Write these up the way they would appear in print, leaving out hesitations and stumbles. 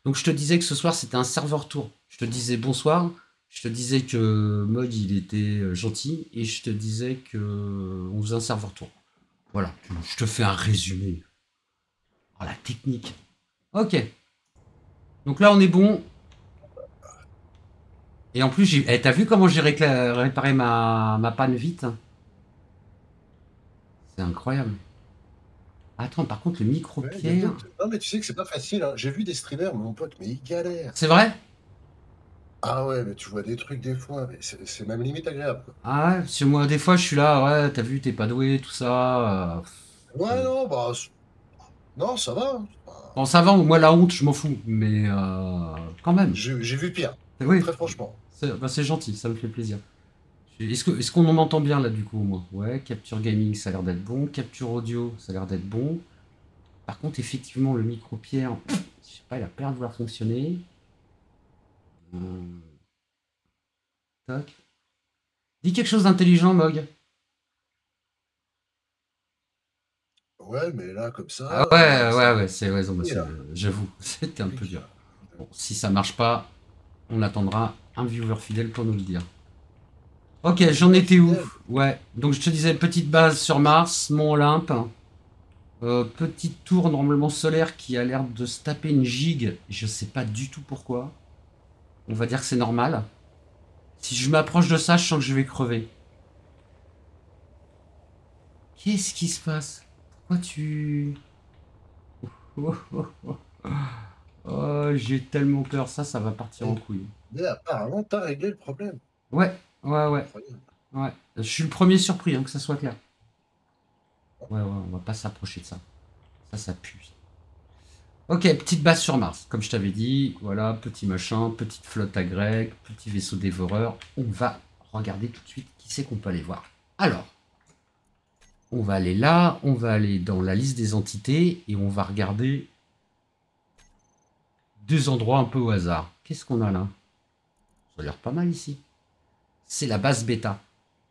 Donc je te disais que ce soir c'était un serveur tour. Je te disais bonsoir, je te disais que Mog il était gentil et je te disais que on faisait un serveur tour. Voilà, je te fais un résumé. Oh, la technique. Ok. Donc là on est bon. Et en plus, t'as vu comment j'ai réparé ma panne vite? C'est incroyable. Attends, par contre, le Ouais, y a micro-pierre... d'autres. Non, mais tu sais que c'est pas facile, hein. J'ai vu des streamers, mon pote, mais ils galèrent. C'est vrai? Ah ouais, mais tu vois des trucs des fois, mais c'est même limite agréable, quoi. Ah ouais, parce que moi, des fois, je suis là, ouais, t'as vu, t'es pas doué, tout ça. Ouais, non, bah, non, ça va, hein. Bon, ça va, moi, la honte, je m'en fous, mais quand même. J'ai vu pire, Oui, très franchement. c'est gentil, ça me fait plaisir. Est-ce qu'on en entend bien là, du coup, moi? Ouais, capture gaming, ça a l'air d'être bon. Capture audio, ça a l'air d'être bon. Par contre, effectivement, le micro-pierre, je sais pas, il a peur de vouloir fonctionner. Toc. Dis quelque chose d'intelligent, Mog. Ouais, mais là, comme Ah ça, ouais, ça ouais, va ouais, c'est raison, compliqué, là. j'avoue, c'était un peu Compliqué, dur. là. Bon, si ça marche pas, on attendra un viewer fidèle pour nous le dire. Ok, Un j'en viewer étais où? fidèle. Ouais, donc je te disais, petite base sur Mars, Mont Olympe. Petite tour normalement solaire qui a l'air de se taper une gigue. Je sais pas du tout pourquoi. On va dire que c'est normal. Si je m'approche de ça, je sens que je vais crever. Qu'est-ce qui se passe? Pourquoi tu... Oh, oh, oh. Oh, j'ai tellement peur. Ça va partir en Et- couille. Mais apparemment, t'as réglé le problème. Ouais, ouais, ouais. Incroyable. Ouais. Je suis le premier surpris, hein, que ça soit clair. Ouais, ouais, on va pas s'approcher de ça. Ça pue. Ok, petite base sur Mars, comme je t'avais dit. Voilà, petit machin, petite flotte à grec, petit vaisseau dévoreur. On va regarder tout de suite qui c'est qu'on peut aller voir. Alors, on va aller là, on va aller dans la liste des entités et on va regarder deux endroits un peu au hasard. Qu'est-ce qu'on a là? Ça a l'air pas mal ici. C'est la base bêta.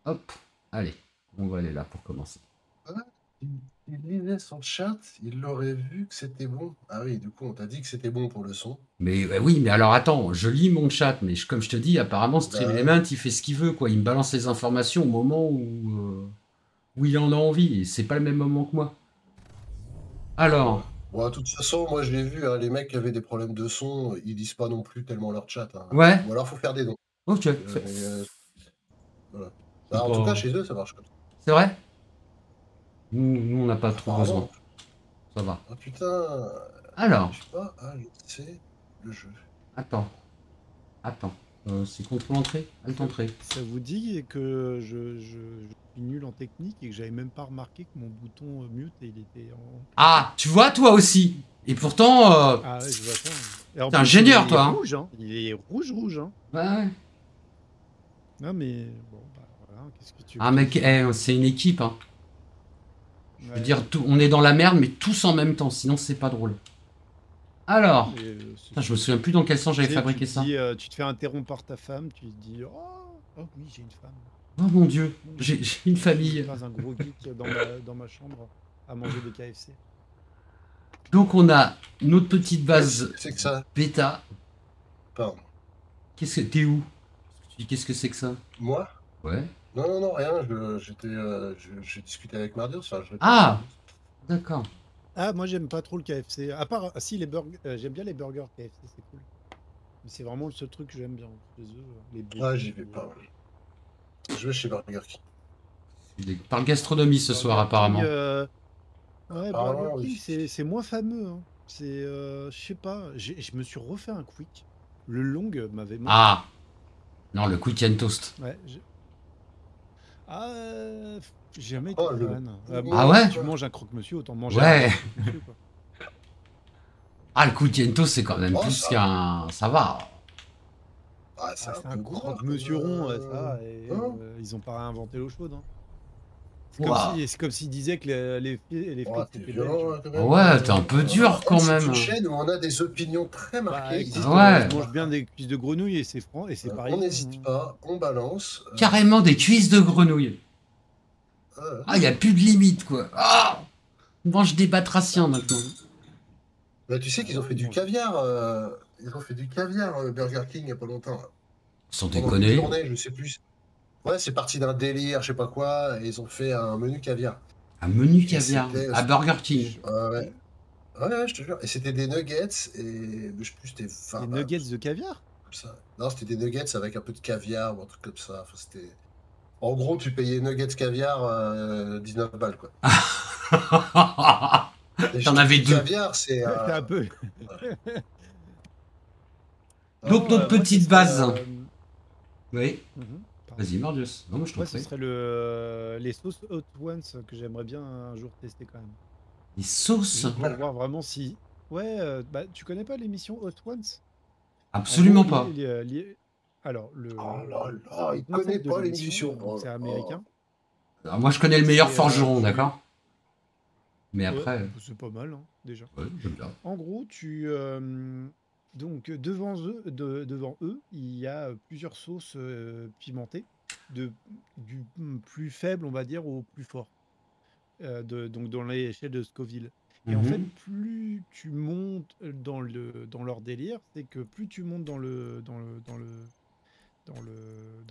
Hop, allez, on va aller là pour commencer. Ah, il lisait son chat, il aurait vu que c'était bon. Ah oui, du coup, on t'a dit que c'était bon pour le son. Mais oui, mais alors attends, je lis mon chat, mais comme je te dis, apparemment Stream Bah, Element, il fait ce qu'il veut, quoi. Il me balance les informations au moment où il en a envie, et c'est pas le même moment que moi. ouais. Alors, Bon, de toute façon, moi, je l'ai vu, hein, les mecs qui avaient des problèmes de son, ils lisent pas non plus tellement leur chat, hein. ouais, Ou alors, faut faire des dons. ok, Mais, voilà. c'est Bah, en tout cas, pas... chez eux, ça marche comme ça. C'est vrai? Nous, on n'a pas trop besoin, Apparemment. ça va. Ah putain, Alors, j'arrive pas à lancer le jeu. attends, attends. C'est contrôle-entrée? Alt-entrée. Ça vous dit que je suis nul en technique et que j'avais même pas remarqué que mon bouton mute il était en. Ah, tu vois, toi aussi. Et pourtant, Ah ouais, je vois ça. Et en t'es plus, ingénieur, il est toi, hein? rouge, hein. Il est rouge, hein. Ouais. Non mais bon, bah voilà, qu'est-ce que tu veux Ah, que je mec, te dise, c'est une équipe, hein. Je veux Ouais. dire, on est dans la merde, mais tous en même temps, sinon c'est pas drôle. Non, Alors, mais putain, je me souviens plus dans quel sens j'avais tu sais, fabriqué ça. tu te fais interrompre par ta femme, tu te dis oh oui, j'ai une femme. Oh mon dieu, Mon j'ai Dieu. une Je famille. pas un gros geek dans ma chambre à manger des KFC. Donc on a notre petite base C'est que ça. bêta. Pardon. Qu'est-ce que t'es où? Tu dis qu'est-ce que c'est que ça? Moi? Ouais. Non, non, non, rien. J'ai discuté avec Marius. Enfin, je réponds à Ah, Marius. d'accord. Ah, moi j'aime pas trop le KFC. À part, ah, si les burgers, j'aime bien les burgers KFC, c'est cool. Mais c'est vraiment le seul truc que j'aime bien. Les œufs, les bacon, Ah, j'y vais pas. Je vais chez Burger King. Il parle gastronomie ce soir Burger King, apparemment. ouais, Burger Apparemment, King, oui. c'est moins fameux, hein. C'est, je sais pas, je me suis refait un quick. Le long m'avait manqué. Ah, non, le quick and toast. Ouais. Ah, j'ai jamais été Oh, le fan. Ah ouais? Si tu manges un croque-monsieur, autant manger Ouais. un croque-monsieur, quoi. Ah, le quick and toast c'est quand même Oh, plus ça. qu'un... Ça va. Ah, c'est Ah, un c'est un peu gros. croque-monsieur rond, ça. Et, Hein? ils ont pas réinventé l'eau chaude, hein. Ouah. C'est comme s'ils disaient que les Oh, frites t'es c'était violent, belge. là, quand même. Ouais, t'es un peu dur quand C'est même. une chaîne où on a des opinions très Bah, marquées. existe, Ouais. je mange bien des cuisses de grenouille et c'est franc et c'est pareil. On n'hésite pas, on balance. Carrément des cuisses de grenouille. Euh, Ah, il a plus de limite quoi. Ah, on mange des batraciens maintenant. Bah, tu sais qu'ils ont ouais, fait du caviar. Ils ont fait du caviar Burger King il n'y a pas longtemps, là. Sans Pendant une déconner. journée, je sais plus. Ouais, c'est parti d'un délire, je sais pas quoi, et ils ont fait un menu caviar. Un menu Et caviar c'était. à Burger King. Ouais, ouais, je te jure. Et c'était des nuggets, et je sais plus, c'était des 20 balles, nuggets de caviar? comme ça. Non, c'était des nuggets avec un peu de caviar ou un truc comme ça. Enfin, c'était. En gros, tu payais nuggets caviar 19 balles, quoi. Et je T'en te avais dis, deux. caviar, c'est. C'est un peu. Donc Non, notre moi, ce petite serait. base. Oui. Mhm, pardon. Vas-y, Mordius. Non, moi je t'en Moi, ce prie. serait les sauces Hot Ones que j'aimerais bien un jour tester quand même. Les sauces. Juste pour voir vraiment si. Ouais, bah, tu connais pas l'émission Hot Ones? En Absolument gros, pas. alors, Oh là là, le il connaît concept de pas l'émission, l'émission. donc Oh c'est là là. américain, Alors, moi je connais le meilleur c'est forgeron, d'accord? Mais ouais, après, c'est pas mal, hein, déjà. ouais, j'aime bien. En gros, donc devant eux, il y a plusieurs sauces pimentées, du plus faible, on va dire, au plus fort, donc dans l'échelle de Scoville. Et en fait, Mhm. plus tu montes dans leur délire, c'est que plus tu montes dans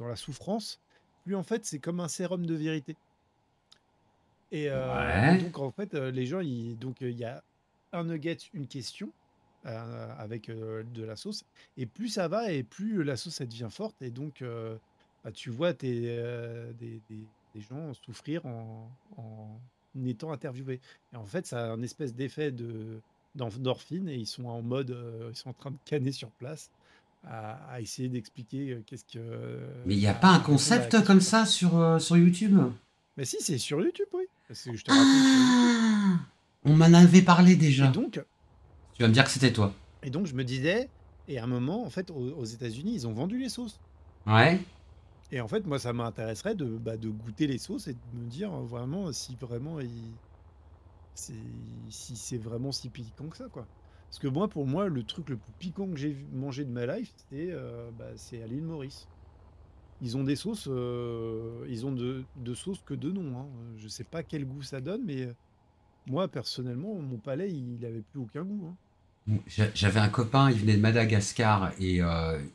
la souffrance, plus en fait c'est comme un sérum de vérité. Et Ouais. donc en fait, les gens, il y a un nugget, une question avec de la sauce, et plus ça va, et plus la sauce elle devient forte, et donc bah, tu vois des gens souffrir en étant interviewés. Et en fait, ça a un espèce d'effet d'endorphine, et ils sont en mode, ils sont en train de canner sur place à essayer d'expliquer qu'est-ce que, Mais il n'y a pas un à répondre à la concept comme question, quoi. ça sur YouTube? Mais si, c'est sur YouTube, oui. Je te raconte sur YouTube. Ah! On m'en avait parlé Et déjà. donc, Tu vas me dire que c'était toi. et donc je me disais, et à un moment, en fait, aux États-Unis, ils ont vendu les sauces. Ouais. Et en fait, moi, ça m'intéresserait de goûter les sauces et de me dire vraiment si vraiment c'est si c'est vraiment si piquant que ça, quoi. Parce que moi, pour moi, le truc le plus piquant que j'ai mangé de ma life, c'est à l'île Maurice. Ils ont des sauces, ils ont de sauces que de noms, hein. Je sais pas quel goût ça donne, mais moi, personnellement, mon palais, il avait plus aucun goût, hein. J'avais un copain, il venait de Madagascar et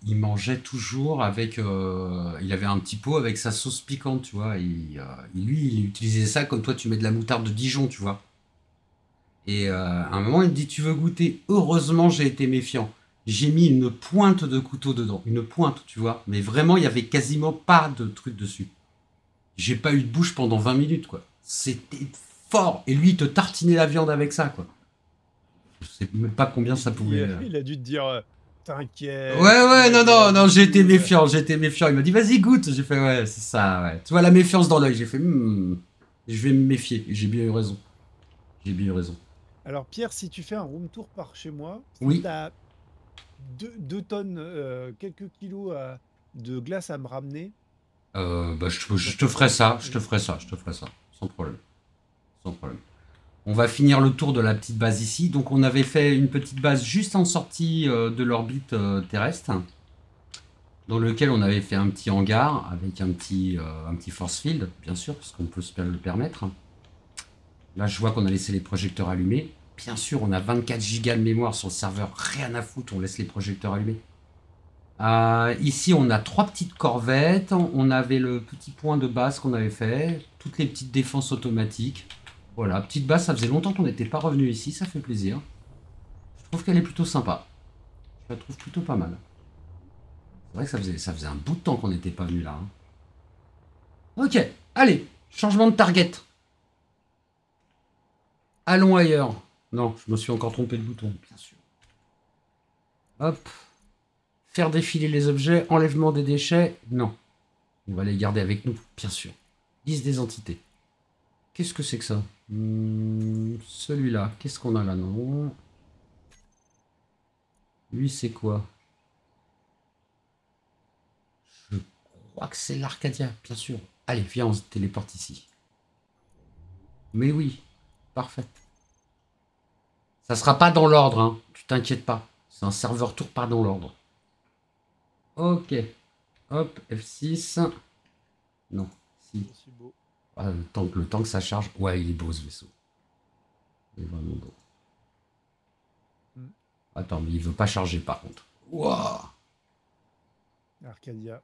il mangeait toujours avec. Il avait un petit pot avec sa sauce piquante, tu vois. Et lui, il utilisait ça comme toi, tu mets de la moutarde de Dijon, tu vois. Et à un moment, il me dit: Tu veux goûter? Heureusement, j'ai été méfiant. J'ai mis une pointe de couteau dedans. Une pointe, tu vois. Mais vraiment, il y avait quasiment pas de truc dessus. J'ai pas eu de bouche pendant 20 minutes, quoi. C'était fort. Et lui, il te tartinait la viande avec ça, quoi. Je sais même pas combien ça pouvait. Il a dû te dire Ouais, t'inquiète, ouais, moi non, j'ai non, non, j'étais l'habitude. méfiant, j'étais méfiant. Il m'a dit, vas-y, goûte. J'ai fait, ouais, c'est ça, ouais. Tu vois, la méfiance dans l'œil. J'ai fait, je vais me méfier. Et j'ai bien eu raison. J'ai bien eu raison. Alors Pierre, si tu fais un room tour par chez moi, si Oui, tu as 2 tonnes, quelques kilos de glace à me ramener, bah, j'en je te ferai prendrai. ça, je te ferai ça, je te ferai ça. Sans problème. Sans problème. On va finir le tour de la petite base ici. Donc, on avait fait une petite base juste en sortie de l'orbite terrestre, dans lequel on avait fait un petit hangar avec un petit force field, bien sûr, parce qu'on peut se le permettre. Là, je vois qu'on a laissé les projecteurs allumés. Bien sûr, on a 24 gigas de mémoire sur le serveur, rien à foutre, on laisse les projecteurs allumés. Ici, on a 3 petites corvettes. On avait le petit point de base qu'on avait fait, toutes les petites défenses automatiques. Voilà, petite base, ça faisait longtemps qu'on n'était pas revenu ici, ça fait plaisir. Je trouve qu'elle est plutôt sympa. Je la trouve plutôt pas mal. C'est vrai que ça faisait un bout de temps qu'on n'était pas venu là, hein. Ok, allez, changement de target. Allons ailleurs. Non, je me suis encore trompé de bouton, bien sûr. Hop. Faire défiler les objets, enlèvement des déchets, non. On va les garder avec nous, bien sûr. Liste des entités. Qu'est-ce que c'est que ça? Celui-là, qu'est-ce qu'on a là? Non. Lui, c'est quoi? Je crois que c'est l'Arcadia, bien sûr. Allez, viens, on se téléporte ici. Mais oui, parfait. Ça sera pas dans l'ordre, hein. Tu t'inquiètes pas. C'est un serveur tour pas dans l'ordre. Ok. Hop, F6. Non, si. Aussi beau. Ah, le temps que ça charge. Ouais, il est beau ce vaisseau. Il est vraiment beau. Attends, mais il veut pas charger par contre. Waouh. Arcadia.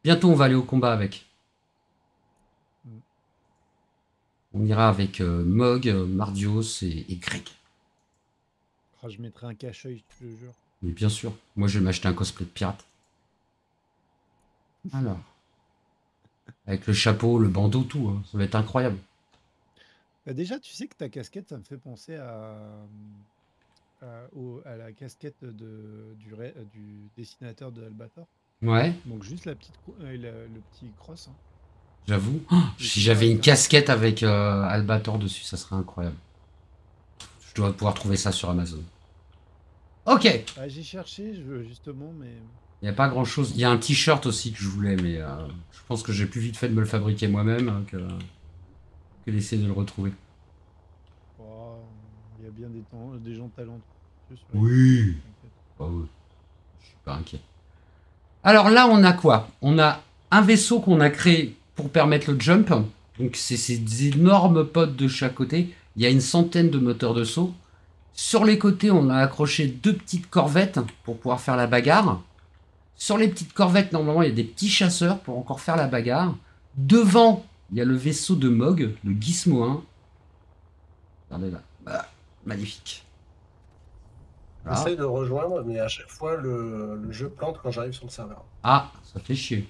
Bientôt, on va aller au combat avec. Mm. On ira avec Mog, Mardios et Greg. Ah, je mettrai un cache-œil, je te jure. Mais bien sûr. Moi, je vais m'acheter un cosplay de pirate. Alors. Avec le chapeau, le bandeau, tout. Hein. Ça va être incroyable. Bah déjà, tu sais que ta casquette, ça me fait penser à la casquette du dessinateur de Albator. Ouais, Donc juste la petite le petit cross. Hein. j'avoue. Oh, Et si c'est j'avais pareil, une hein. casquette avec Albator dessus, ça serait incroyable. Je dois pouvoir trouver ça sur Amazon. Ok. Ah, j'ai cherché, justement, mais Il n'y a pas grand chose. Il y a un t-shirt aussi que je voulais, mais je pense que j'ai plus vite fait de me le fabriquer moi-même que d'essayer de le retrouver. oh, il y a bien des gens talentueux sur Oui. t'inquiète. Oh, oui. Je suis pas inquiet. Alors là, on a quoi? On a un vaisseau qu'on a créé pour permettre le jump. Donc c'est ces énormes pods de chaque côté. Il y a une centaine de moteurs de saut. Sur les côtés, on a accroché 2 petites corvettes pour pouvoir faire la bagarre. Sur les petites corvettes, normalement, il y a des petits chasseurs pour encore faire la bagarre. Devant, il y a le vaisseau de Mog, le Gizmo 1. Regardez là. Voilà. Magnifique. Voilà. J'essaye de le rejoindre, mais à chaque fois, le jeu plante quand j'arrive sur le serveur. Ah, ça fait chier.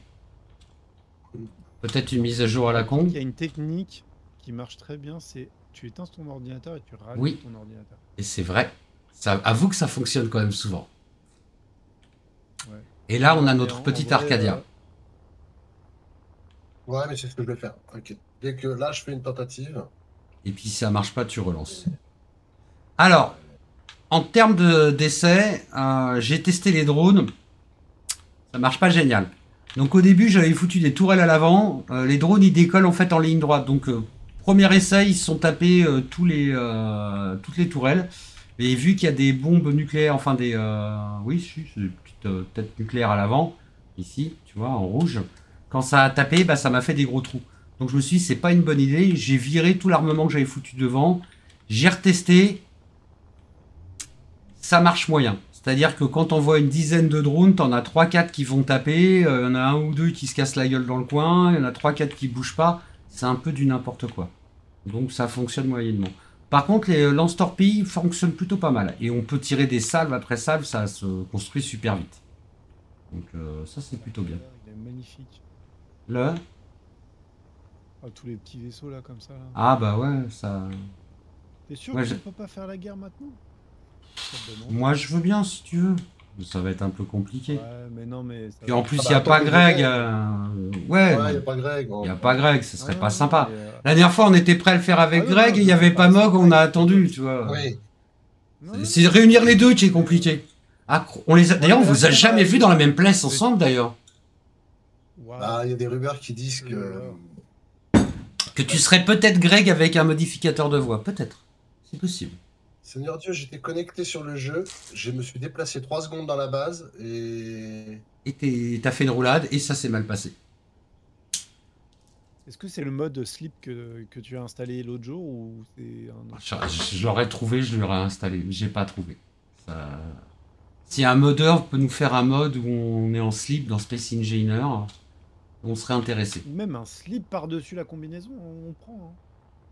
Peut-être une mise à jour à la con. Il y a une technique qui marche très bien, c'est tu éteins ton ordinateur et tu rallumes Oui. ton ordinateur. Et c'est vrai. Ça, avoue que ça fonctionne quand même souvent. Ouais. Et là, on a Et notre en petit vrai, Arcadia. Ouais, mais c'est ce que je vais faire. Ok. Dès que là, je fais une tentative. Et puis, si ça marche pas, tu relances. Alors, en termes d'essai, j'ai testé les drones. Ça marche pas génial. Donc, au début, j'avais foutu des tourelles à l'avant. Les drones, ils décollent en fait en ligne droite. Donc, premier essai, ils se sont tapés toutes les tourelles. Et vu qu'il y a des bombes nucléaires, enfin des... oui, c'est des petites têtes nucléaires à l'avant. Ici, tu vois, en rouge. Quand ça a tapé, bah, ça m'a fait des gros trous. Donc je me suis dit, c'est pas une bonne idée. J'ai viré tout l'armement que j'avais foutu devant. J'ai retesté. Ça marche moyen. C'est-à-dire que quand on voit une dizaine de drones, t'en as 3-4 qui vont taper. Il y en a un ou deux qui se cassent la gueule dans le coin. Il y en a 3-4 qui bougent pas. C'est un peu du n'importe quoi. Donc ça fonctionne moyennement. Par contre, les lance-torpilles fonctionnent plutôt pas mal. Et on peut tirer des salves après salves, ça se construit super vite. Donc ça, c'est plutôt bien. Il est magnifique. Le... Ah, tous les petits vaisseaux là comme ça. Là. Ah bah ouais, ça... T'es sûr Ouais, qu'on je- peut pas faire la guerre maintenant? Ça te donne envie. Moi, je veux bien, si tu veux. Mais ça va être un peu compliqué. Ouais, mais non, mais ça Puis en plus, il Ah n'y a bah, pas attends, Greg. mais Ouais, Ouais, il a pas Greg. il n'y a pas Greg, ce serait Ouais, pas ouais, sympa. mais, La dernière fois, on était prêt à le faire avec Ah non, Greg non, et il n'y je avait veux pas pas Mog, on a attendu, tu vois. Oui. non, C'est non, réunir les deux qui est compliqué. Ah, d'ailleurs, on vous a Ouais, jamais ouais. vu dans la même place ensemble, d'ailleurs. Waouh. Bah, il y a des rumeurs qui disent que. Que tu serais peut-être Greg avec un modificateur de voix. Peut-être. C'est possible. Seigneur Dieu, j'étais connecté sur le jeu. Je me suis déplacé 3 secondes dans la base et. Et t'as fait une roulade et ça s'est mal passé. Est-ce que c'est le mode slip que tu as installé l'autre jour ou c'est un autre? Je l'aurais trouvé, je l'aurais installé. Mais j'ai pas trouvé. Ça... Si un modeur peut nous faire un mode où on est en slip dans Space Engineer, on serait intéressé. Même un slip par-dessus la combinaison, on prend.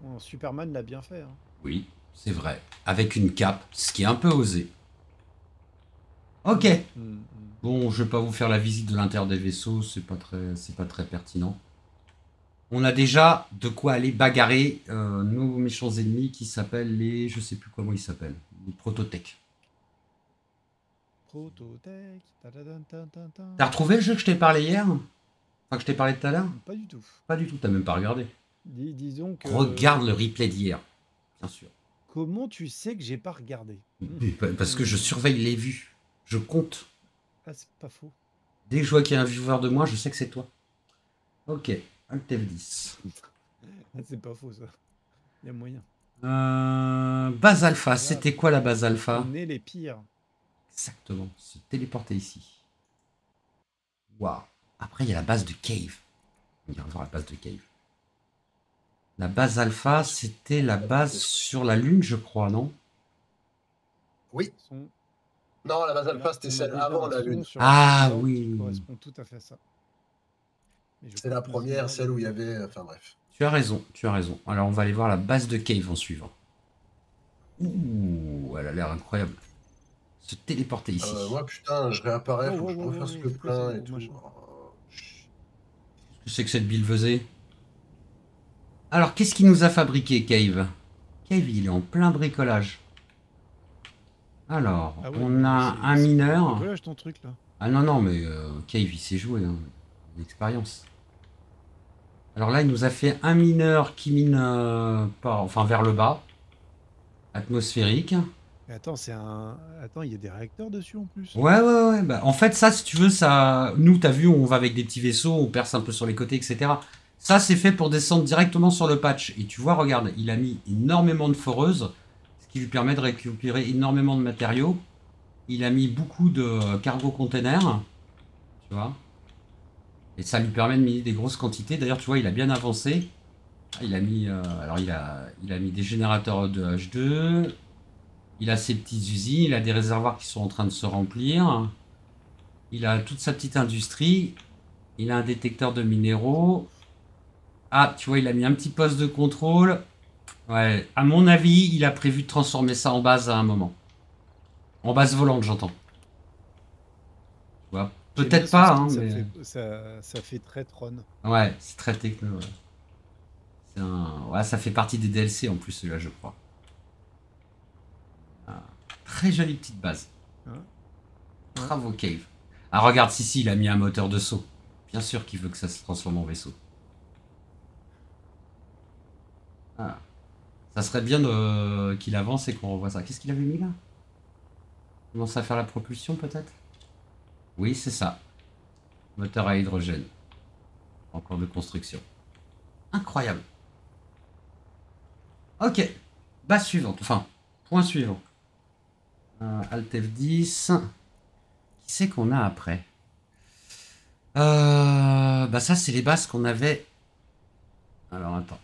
Hein. Superman l'a bien fait. Hein. Oui, c'est vrai. Avec une cape, ce qui est un peu osé. Ok. Mm. Bon, je vais pas vous faire la visite de l'intérieur des vaisseaux, c'est pas très pertinent. On a déjà de quoi aller bagarrer nos méchants ennemis qui s'appellent les... Je sais plus comment ils s'appellent. Les Prototech. Prototech. Ta-da-dan-tan-tan-tan. T'as retrouvé le jeu que je t'ai parlé hier? Enfin, que je t'ai parlé tout à l'heure? Pas du tout. Pas du tout, t'as même pas regardé. Disons que. Regarde le replay d'hier, bien sûr. Comment tu sais que j'ai pas regardé? Parce que je surveille les vues. Je compte. Ah, c'est pas faux. Dès que je vois qu'il y a un viewer de moi, je sais que c'est toi. Ok, Alt F10. Ah, c'est pas faux ça. Il y a moyen. Base alpha, c'était quoi la base alpha? On est les pires. Exactement, se téléporter ici. Waouh. Après, il y a la base de Cave. On ira voir la base de Cave. La base alpha, c'était la base sur la Lune, je crois, non? Oui. Sont... Non, la base Là, alpha, c'était on celle avait bien avant un la son Lune. sur Ah la Discord qui oui. correspond tout à fait à ça. Mais je C'est crois la que première, Mazinger celle où il y doit- avait. Enfin bref. Tu as raison, tu as raison. Alors on va aller voir la base de Cave en suivant. Ouh, elle a l'air incroyable. Se téléporter ici. Moi, putain, je réapparais, Wow, faut que wow, je wow, refasse wow, le c'est quoi ce plein et gros tout. machin? Oh, Qu'est-ce que c'est que cette billevesée? Alors, qu'est-ce qu'il nous a fabriqué, Cave? Cave, il est en plein bricolage. Alors, Ah ouais, on mais a un c'est mineur. bricolage ton truc là. Ah non, non, mais Cave, il sait jouer. Hein. L'expérience. Alors là, il nous a fait un mineur qui mine enfin, vers le bas. Atmosphérique. Mais attends, Attends, il y a des réacteurs dessus en plus. Ouais, ouais, ouais. Bah, en fait, ça, si tu veux, ça. Nous, t'as vu, on va avec des petits vaisseaux, on perce un peu sur les côtés, etc. Ça, c'est fait pour descendre directement sur le patch. Et tu vois, regarde, il a mis énormément de foreuses, ce qui lui permet de récupérer énormément de matériaux. Il a mis beaucoup de cargo containers, tu vois. Et ça lui permet de miner des grosses quantités. D'ailleurs, tu vois, il a bien avancé. Ah, il a mis, alors, il a mis des générateurs de H2. Il a ses petites usines, il a des réservoirs qui sont en train de se remplir. Il a toute sa petite industrie. Il a un détecteur de minéraux. Ah, tu vois, il a mis un petit poste de contrôle. Ouais, à mon avis, il a prévu de transformer ça en base à un moment. En base volante, j'entends. Tu vois, J'aime peut-être bien pas, ce hein, skin, mais... ça fait très Tron. Ouais, c'est très techno. Ouais. Ouais, ça fait partie des DLC en plus, celui-là, je crois. Ah, très jolie petite base. Hein? Bravo, Cave. Ah, regarde, si, il a mis un moteur de saut. Bien sûr qu'il veut que ça se transforme en vaisseau. Ah. Ça serait bien qu'il avance et qu'on revoie ça. Qu'est-ce qu'il avait mis là? Il commence à faire la propulsion, peut-être? Oui, c'est ça. Moteur à hydrogène. Encore de construction. Incroyable. Ok. Base suivante. Enfin, point suivant. Alt F10. Qui c'est qu'on a après? Bah ça, c'est les bases qu'on avait. Alors, attends.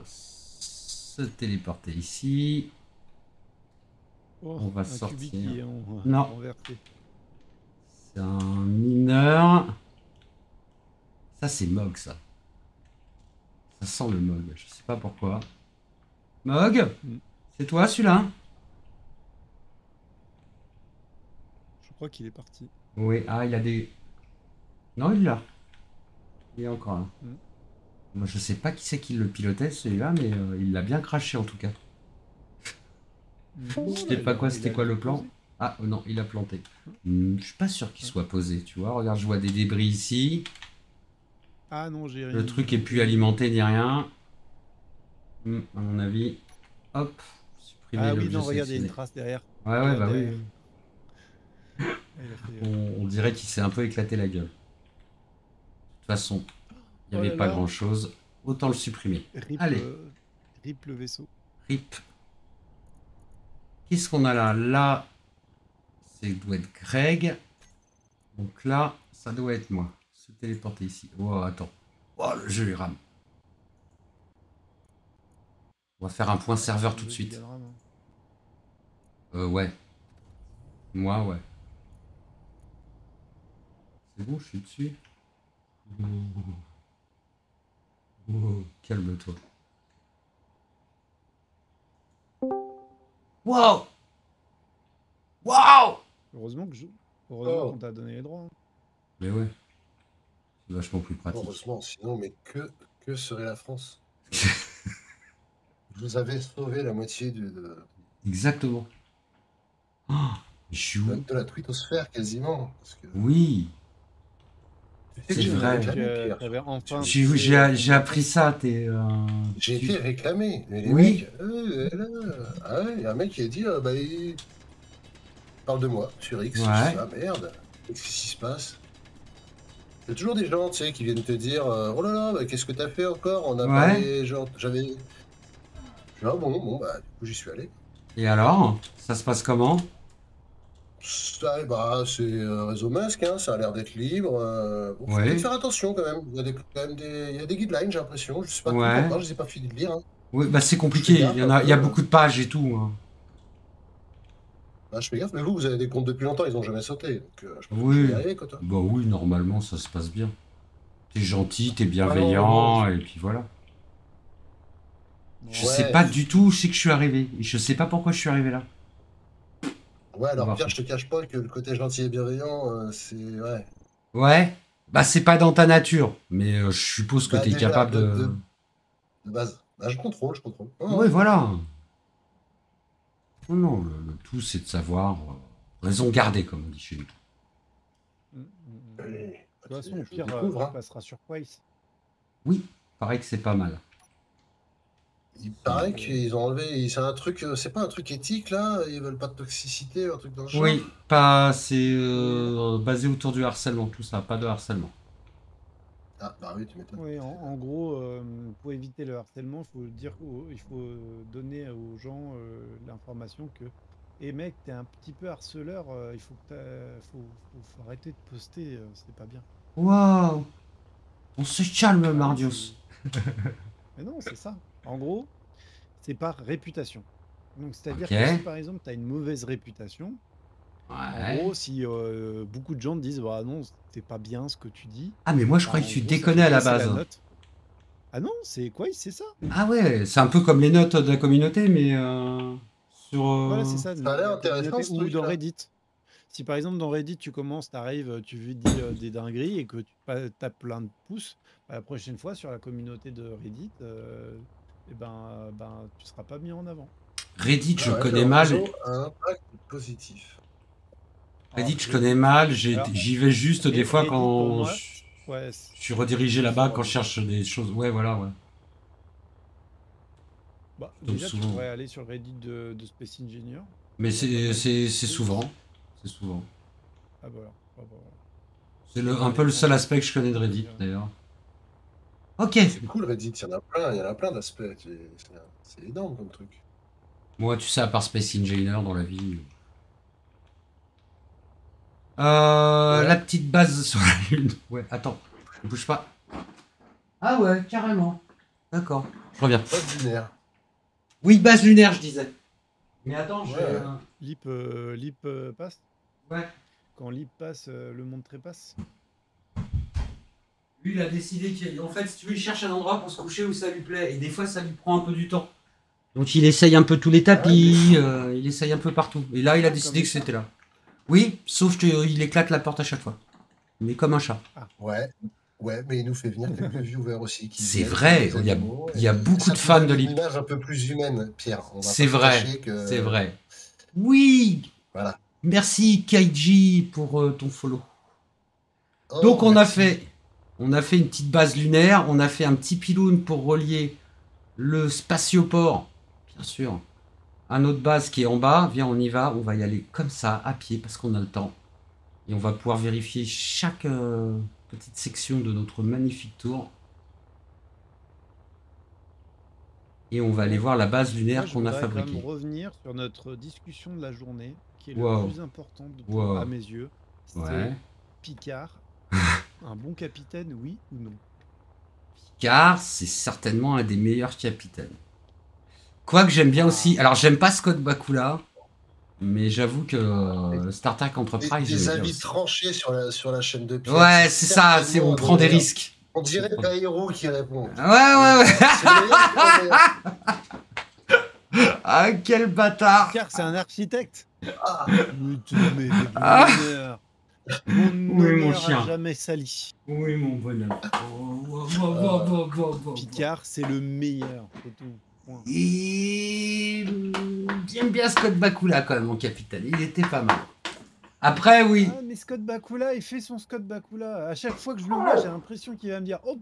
Se téléporter ici. Oh, On va un sortir. cubique qui est Non. renversé. C'est un mineur. Ça, c'est Mog, ça. Ça sent le Mog. Je sais pas pourquoi. Mog, c'est toi, celui-là? Je crois qu'il est parti. Oui. Ah, il a des... Non, il est là. Il est encore là. Moi, je sais pas qui c'est qui le pilotait, celui-là, mais il l'a bien craché, en tout cas. Je sais pas quoi, c'était quoi le plan? Ah, non, il a planté. Je suis pas sûr qu'il soit posé, tu vois. Regarde, je vois des débris ici. Ah non, j'ai rien. Le truc est plus alimenté ni rien. À mon avis. Hop. Supprimer Ah oui, l'objet non, regarde, il y a une sélectionné. trace derrière. Ouais, ouais, bah derrière. oui. Ah, il a fait, On dirait qu'il s'est un peu éclaté la gueule. De toute façon, il n'y Oh avait là pas là. grand chose. Autant le supprimer. Rip, Allez. Rip le vaisseau. Rip. Qu'est-ce qu'on a là? Là, ça doit être Greg. Donc là, ça doit être moi. Se téléporter ici. Oh, attends. Oh, le jeu, il rame. On va faire un point serveur tout de suite. Ouais. Moi, ouais. C'est bon, je suis dessus. Oh, calme-toi. Wow! Wow! Heureusement Oh. qu'on t'a donné les droits. hein. Mais ouais. C'est vachement plus pratique. Heureusement, sinon, mais que serait la France? Vous avez sauvé la moitié Exactement. Oh, je suis où? de la twittosphère quasiment. Parce que Oui. tu sais que C'est j'ai vrai. réclamé, Pierre. T'avais enfin. J'ai appris ça. J'ai été réclamé. Mais les Oui. mecs, ah ouais, y a un mec qui a dit, bah, il parle de moi sur X. Ouais. Je dis, ah merde, qu'est-ce qui se passe? Il y a toujours des gens, tu sais, qui viennent te dire, oh là là, bah, qu'est-ce que t'as fait encore? On a Ouais. parlé, genre, j'avais... Ah bon, bah, du coup, j'y suis allé. Et alors? Ça se passe comment? Ça, bah, c'est réseau Musk, hein, ça a l'air d'être libre. Bon, faut Ouais. peut-être faire attention quand même. Il y a quand même il y a des guidelines, j'ai l'impression. Je sais pas trop Ouais. encore, je les ai pas fini de lire. Hein. Oui, bah c'est compliqué. Je fais gaffe, Il y a beaucoup de pages et tout, hein. Bah, je fais gaffe, mais vous avez des comptes depuis longtemps, ils ont jamais sauté. Donc, je pense que tu vas y Oui. arriver, quoi, toi. Bah oui, normalement, ça se passe bien. T'es gentil, t'es Ah non, non. bienveillant, et puis voilà. Je Non, sais Ouais. pas du tout où c'est que je suis arrivé. Et je sais pas pourquoi je suis arrivé là. Ouais, On va alors, voir Pierre, ça. je te cache pas que le côté gentil et bienveillant, c'est. Ouais. Ouais. Bah c'est pas dans ta nature. Mais je suppose que Bah, t'es déjà, capable de... de base. Bah, je contrôle, je contrôle. Non, Ouais, non. voilà. Non, non, le tout c'est de savoir... raison garder, comme on dit chez nous. Allez, De toute façon, au je pire, découvre, tu hein. passeras sur Quace. Oui, pareil que c'est pas mal. Il paraît qu'ils ont enlevé. C'est un truc. C'est pas un truc éthique, là? Ils veulent pas de toxicité, un truc dans le Oui, genre? pas... c'est basé autour du harcèlement, tout ça, pas de harcèlement. Ah, bah oui, tu m'étonnes. Oui, en gros, pour éviter le harcèlement, il faut donner aux gens l'information que, eh mec, t'es un petit peu harceleur, il faut que faut arrêter de poster, c'est pas bien. Waouh. On se calme, Ah oui, Mardios. mais non, c'est ça. En gros, c'est par réputation. Donc, c'est-à-dire Ok. que si par exemple, tu as une mauvaise réputation, en Ouais. gros, si beaucoup de gens te disent, bah non, c'est pas bien ce que tu dis, Ah, mais moi je bah croyais en que tu gros, ça fait déconnais à la baisser la base. note. Ah non, c'est quoi, c'est ça. Ah ouais, c'est un peu comme les notes de la communauté, mais sur... Voilà, c'est ça, Ça a l'air la intéressant, communauté. ce Ou dans truc-là. Reddit. Si par exemple dans Reddit tu commences, t'arrives, tu lui dis des dingueries et que tu tapes plein de pouces, bah, la prochaine fois sur la communauté de Reddit, et tu seras pas mis en avant. Reddit, je Ah ouais, le connais mal. réseau a un impact positif. Alors, Reddit, je connais mal. J'y vais juste des fois Reddit pour quand moi, ouais, je suis redirigé c'est le là-bas, quand forum. je cherche des choses. Ouais, voilà, ouais. Bah, Comme déjà, tu souvent. pourrais aller sur Reddit de Space Engineer. Mais Il y a pas mal de c'est trucs. souvent. C'est souvent. Ah voilà. Ah, bah, voilà. C'est Tu peux un peu aller le seul prendre aspect que je connais de Reddit, plaisir. d'ailleurs. Ok. C'est cool, Reddit, il y en a plein d'aspects. C'est énorme comme truc. Moi, tu sais, à part Space Engineer dans la vie. La Ouais, petite base sur la Lune. Ouais, attends. Ne bouge pas. Ah ouais, carrément. D'accord. Je reviens. pas de lunaire. Oui, base lunaire, je disais. Mais attends, Ouais, ouais. Lip passe. Ouais. Quand Lip passe, le monde trépasse. Lui, il a décidé qu'en fait, si tu veux, il cherche un endroit pour se coucher où ça lui plaît. Et des fois, ça lui prend un peu du temps. Donc, il essaye un peu tous les tapis, il essaye un peu partout. Et là, il a décidé Comme que ça. c'était là. Oui, sauf qu'il éclate la porte à chaque fois. Mais comme un chat. Ouais, ouais, mais il nous fait venir quelques viewers aussi qui C'est viennent, vrai, qui aiment les animaux. il y a Et beaucoup ça de te fans donne de une Lip. image un peu plus humaine, Pierre. On va C'est pas se vrai, cacher que. c'est vrai. Oui, Voilà. merci Kaiji pour ton follow. Oh, Donc merci. on a fait une petite base lunaire, on a fait un petit pylône pour relier le spatioport, bien sûr, à notre base qui est en bas. Viens, on y va, on va y aller comme ça, à pied, parce qu'on a le temps. Et on va pouvoir vérifier chaque petite section de notre magnifique tour. Et on va aller voir la base lunaire Moi, je qu'on a voudrais quand même fabriquée. revenir sur notre discussion de la journée, qui est Wow. le plus importante Wow. à mes yeux. C'est Ouais. Picard. Un bon capitaine, oui ou non? Car c'est certainement un des meilleurs capitaines. Quoique j'aime bien aussi. Alors j'aime pas Scott Bakula, mais j'avoue que Star Trek Enterprise, Des j'aime bien avis aussi. tranchés sur la chaîne de Pierre. Ouais, c'est ça, c'est on prend des risques. On dirait Bayrou qui répond. Ouais, ouais, ouais. C'est le meilleur, c'est le meilleur. Ah, quel bâtard. Car c'est un architecte. Ah, Oui, tu me mets de Ah. honneur. Mon Oui, mon honneur chien. a jamais sali. Oui, mon bonhomme. Picard, c'est le meilleur. C'est tout. Point. Et j'aime bien Scott Bakula quand même, mon capitaine. Il était pas mal. Après, oui. Ah, mais Scott Bakula, il fait son Scott Bakula. À chaque fois que je le vois, j'ai l'impression qu'il va me dire oh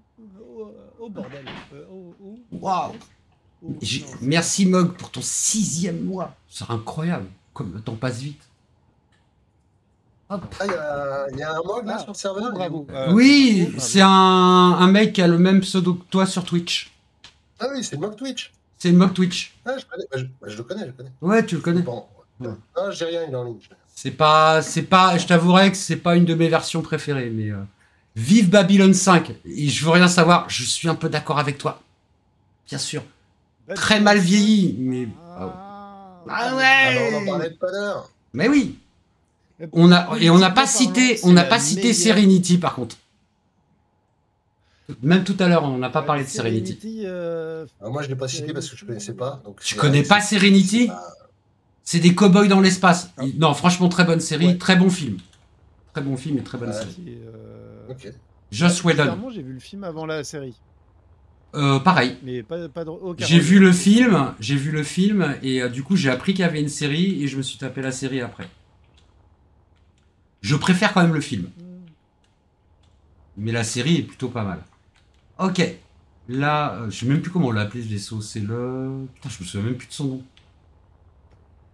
bordel. Waouh. Oh, non, Merci Mog pour ton 6e mois. C'est incroyable. Comme le temps passe vite. Hop. il y a un mog là sur le serveur. bravo. Oui, bravo. c'est un mec qui a le même pseudo que toi sur Twitch. Ah oui, c'est le mog Twitch. C'est le Mog Twitch. Ah, je connais. Je le connais, je connais. Ouais, tu le connais. Bon. Ouais. Non, j'ai rien, il est en ligne. C'est pas, je t'avouerai que c'est pas une de mes versions préférées, mais vive Babylon 5. Et je veux rien savoir, je suis un peu d'accord avec toi. Bien sûr. très mal vieilli, mais... Ah Alors, ouais. on en parlait tout à l'heure. Mais oui. On n'a pas cité Serenity, par contre. Même tout à l'heure, on n'a pas parlé de Serenity. Alors moi, je l'ai pas cité parce que je connaissais pas. Donc Tu connais pas Serenity? C'est des cow-boys dans l'espace. Non, franchement, très bonne série, Ouais. très bon film. Très bon film et très bonne Ouais. série. Ok. Joss Whedon. Clairement, j'ai vu le film avant la série. Pareil. Mais pas aucun J'ai regret. vu le film et du coup j'ai appris qu'il y avait une série et je me suis tapé la série après. Je préfère quand même le film, mais la série est plutôt pas mal. Ok, là, je sais même plus comment on l'a appelé ce vaisseau, c'est le... Putain, je me souviens même plus de son nom.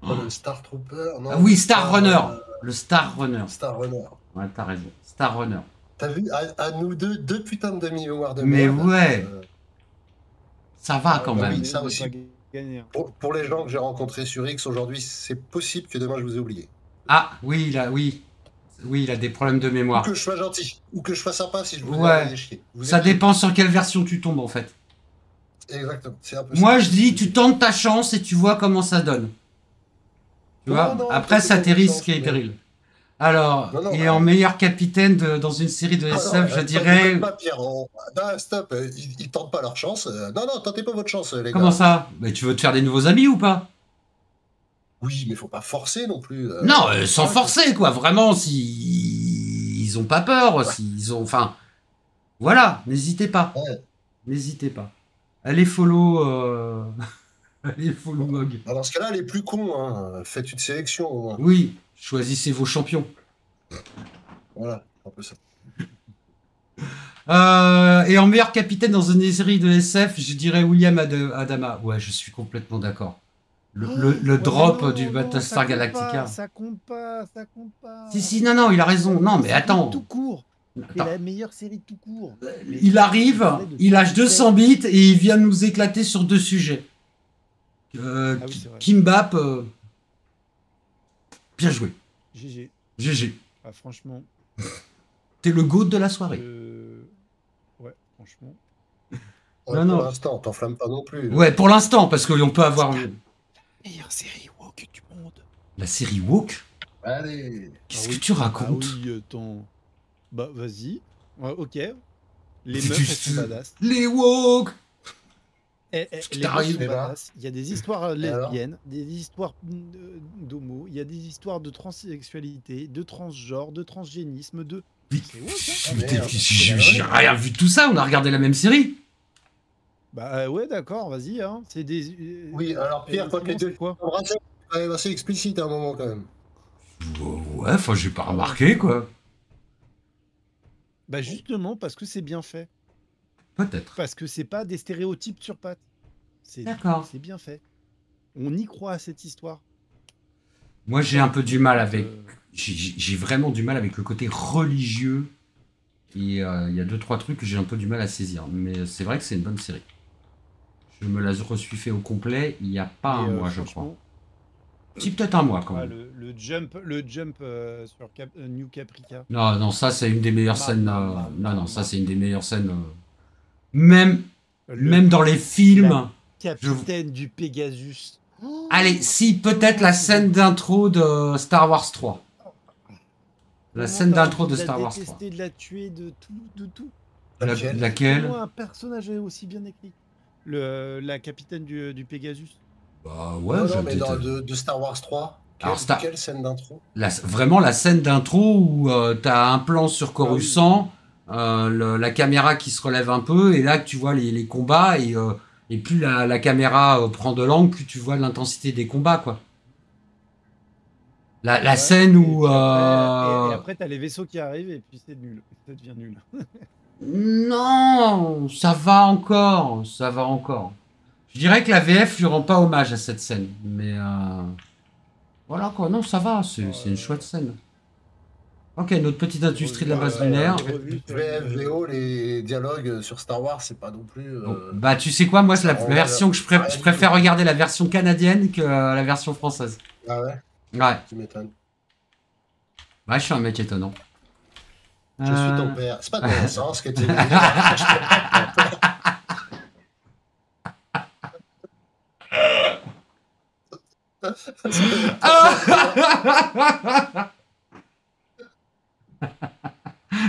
Pas le Star Trooper, non? Ah oui, Star Runner. Le Star Runner. Star Runner. Ouais, t'as raison. Star Runner. T'as vu, à nous deux putains de demi-mémoire de Mais merde. ouais. Ça va quand bah même. oui, ça aussi. Gagner. Pour les gens que j'ai rencontrés sur X aujourd'hui, c'est possible que demain je vous ai oublié. Ah, oui, il a des problèmes de Ou mémoire. que je sois gentil, ou que je sois sympa si je vous ai Ouais. envoyé chier. Vous Ça êtes- dépend sur quelle version tu tombes en fait. Exactement, c'est un peu Moi, ça. je dis, tu tentes ta chance et tu vois comment ça donne. Tu Non, vois non, après, toi, ça c'est tes ton risques chance, et mais- périls. Alors, Non, non, et ouais. en meilleur capitaine dans une série de Ah non, SF, je tentez dirais... pas, Pierrot. Non, stop, ils tentent pas leur chance. Non, non, tentez pas votre chance, les Comment gars. ça? Mais tu veux te faire des nouveaux amis ou pas? Oui, mais faut pas forcer non plus. Non, sans forcer, quoi. Vraiment, si ils ont pas peur, s'ils ont... Enfin, voilà, n'hésitez pas. Ouais. N'hésitez pas. Allez follow... Allez follow Mog. Alors, dans ce cas-là, les plus cons, hein, faites une sélection au moins. Oui, choisissez vos champions. Voilà, un peu ça. Et en meilleur capitaine dans une série de SF, je dirais William Adama. Ouais, je suis complètement d'accord. Le drop du Battlestar Galactica. Ça compte pas, ça compte pas. Si, non, il a raison. Non, mais attends. Tout court. C'est Attends. la meilleure série tout court. Il arrive, il lâche 200 bits et il vient nous éclater sur deux sujets. oui, c'est vrai. Kimbap, bien joué. GG. GG. Ah, franchement. T'es le GOAT de la soirée. Ouais, franchement. Ouais, Non. pour l'instant, t'enflamme pas non plus. Ouais, pour l'instant, parce qu'on peut avoir Meilleure série woke du monde. la série Woke. Allez. Qu'est-ce Ah que oui. tu racontes? Ah oui, attends. Bah, vas-y. Ouais, ok. Les C'est meufs, juste- elles sont badass. Les Woke. Les qui meufs t'arrive, sont là badass. Il y a des histoires alors lesbiennes, des histoires d'homo, il y a des histoires de transsexualité, de transgenre, de transgénisme, de... Mais- C'est woke, hein. Ah, Putain, merde. j'ai rien vu de tout ça, on a regardé la même série. Bah ouais, d'accord, vas-y. Hein. C'est des... Oui, alors Pierre, toi, les comment, deux, c'est quoi embrasser, c'est quand même assez explicite à un moment quand même. Ouais, enfin, j'ai pas remarqué, quoi. Bah justement, parce que c'est bien fait. Peut-être. Parce que c'est pas des stéréotypes sur pattes. D'accord. C'est bien fait. On y croit à cette histoire. Moi, j'ai un peu du mal avec... Euh, J'ai vraiment du mal avec le côté religieux. Et il y a 2-3 trucs que j'ai un peu du mal à saisir. Mais c'est vrai que c'est une bonne série. Je me la resuis fait au complet il n'y a pas un mois, je crois. franchement, Si, peut-être un mois, quand ah, même. le jump sur New Caprica. Non, ça, c'est une des meilleures Bah, scènes... bah, non, ça, c'est une des meilleures scènes... Même Le dans les films... capitaine du Pegasus. Allez, si, peut-être la scène d'intro de Star Wars 3. La Comment scène t'as d'intro envie de la Star Wars 3. détester, de la tuer, de tout. Laquelle? Comment un personnage est aussi bien écrit la capitaine du Pegasus. Bah ouais, non, je non, mais déteste. de Star Wars 3, Alors, quelle scène d'intro? Vraiment la scène d'intro où t'as un plan sur Coruscant, la caméra qui se relève un peu, et là que tu vois les combats, et plus la caméra prend de l'angle, plus tu vois l'intensité des combats, quoi. La Ouais, scène où... et après, t'as les vaisseaux qui arrivent et puis c'est nul. Ça devient nul. Non, ça va encore, ça va encore. Je dirais que la VF lui rend pas hommage à cette scène, mais voilà quoi, non ça va, c'est une chouette scène. Ok, notre petite industrie de la base lunaire. VO, les dialogues sur Star Wars, c'est pas non plus. Bon, bah tu sais quoi, moi c'est la on version que je préfère regarder la version canadienne que la version française. Ah ouais, Ouais, tu m'étonnes. ouais, je suis un mec étonnant. Je suis ton père. C'est pas intéressant ce que tu dis.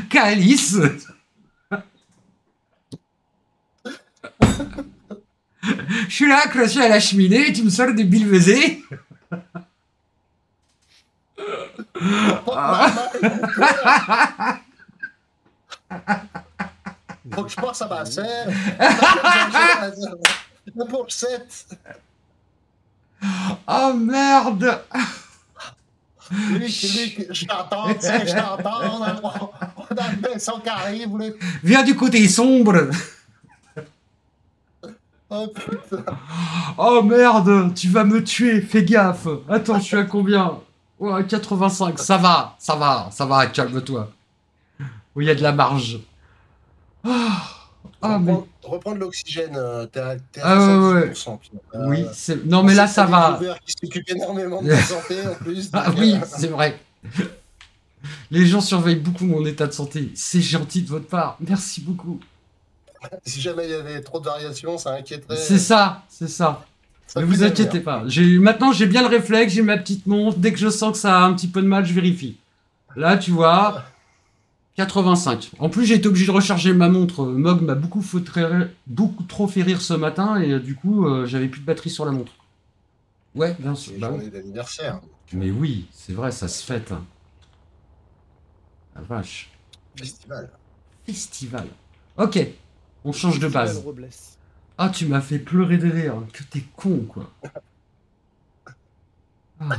Calice. Je suis là, accroché à la cheminée, et tu me sors des bilvesés. Donc je pense à ma sœur. La fourchette. Oh merde. Luc, je t'entends, tu sais, je t'entends. On a le son qui arrive, Luc. Viens du côté sombre. Oh putain. Oh merde, tu vas me tuer, fais gaffe. Attends, je suis à combien? Ouais, 85, ça va, calme-toi. Oui, il y a de la marge. Ah, mais... Reprendre l'oxygène, t'es à ouais. 110%. Oui, c'est... Non, mais là, ça va. Qui s'occupe énormément de ta santé, en plus. Ah oui, c'est vrai. Les gens surveillent beaucoup mon état de santé. C'est gentil de votre part. Merci beaucoup. Si jamais il y avait trop de variations, ça inquiéterait. C'est ça. Ne vous inquiétez pas. Maintenant, j'ai bien le réflexe, j'ai ma petite montre. Dès que je sens que ça a un petit peu de mal, je vérifie. Là, tu vois, 85. En plus, j'ai été obligé de recharger ma montre. Mog m'a beaucoup trop fait rire ce matin et du coup, j'avais plus de batterie sur la montre. Ouais, bien sûr. C'est journée d'anniversaire. Mais oui, c'est vrai, ça se fête. La vache. Festival. Ok, on change de base. Ah, tu m'as fait pleurer de rire. Que t'es con, quoi. Ah.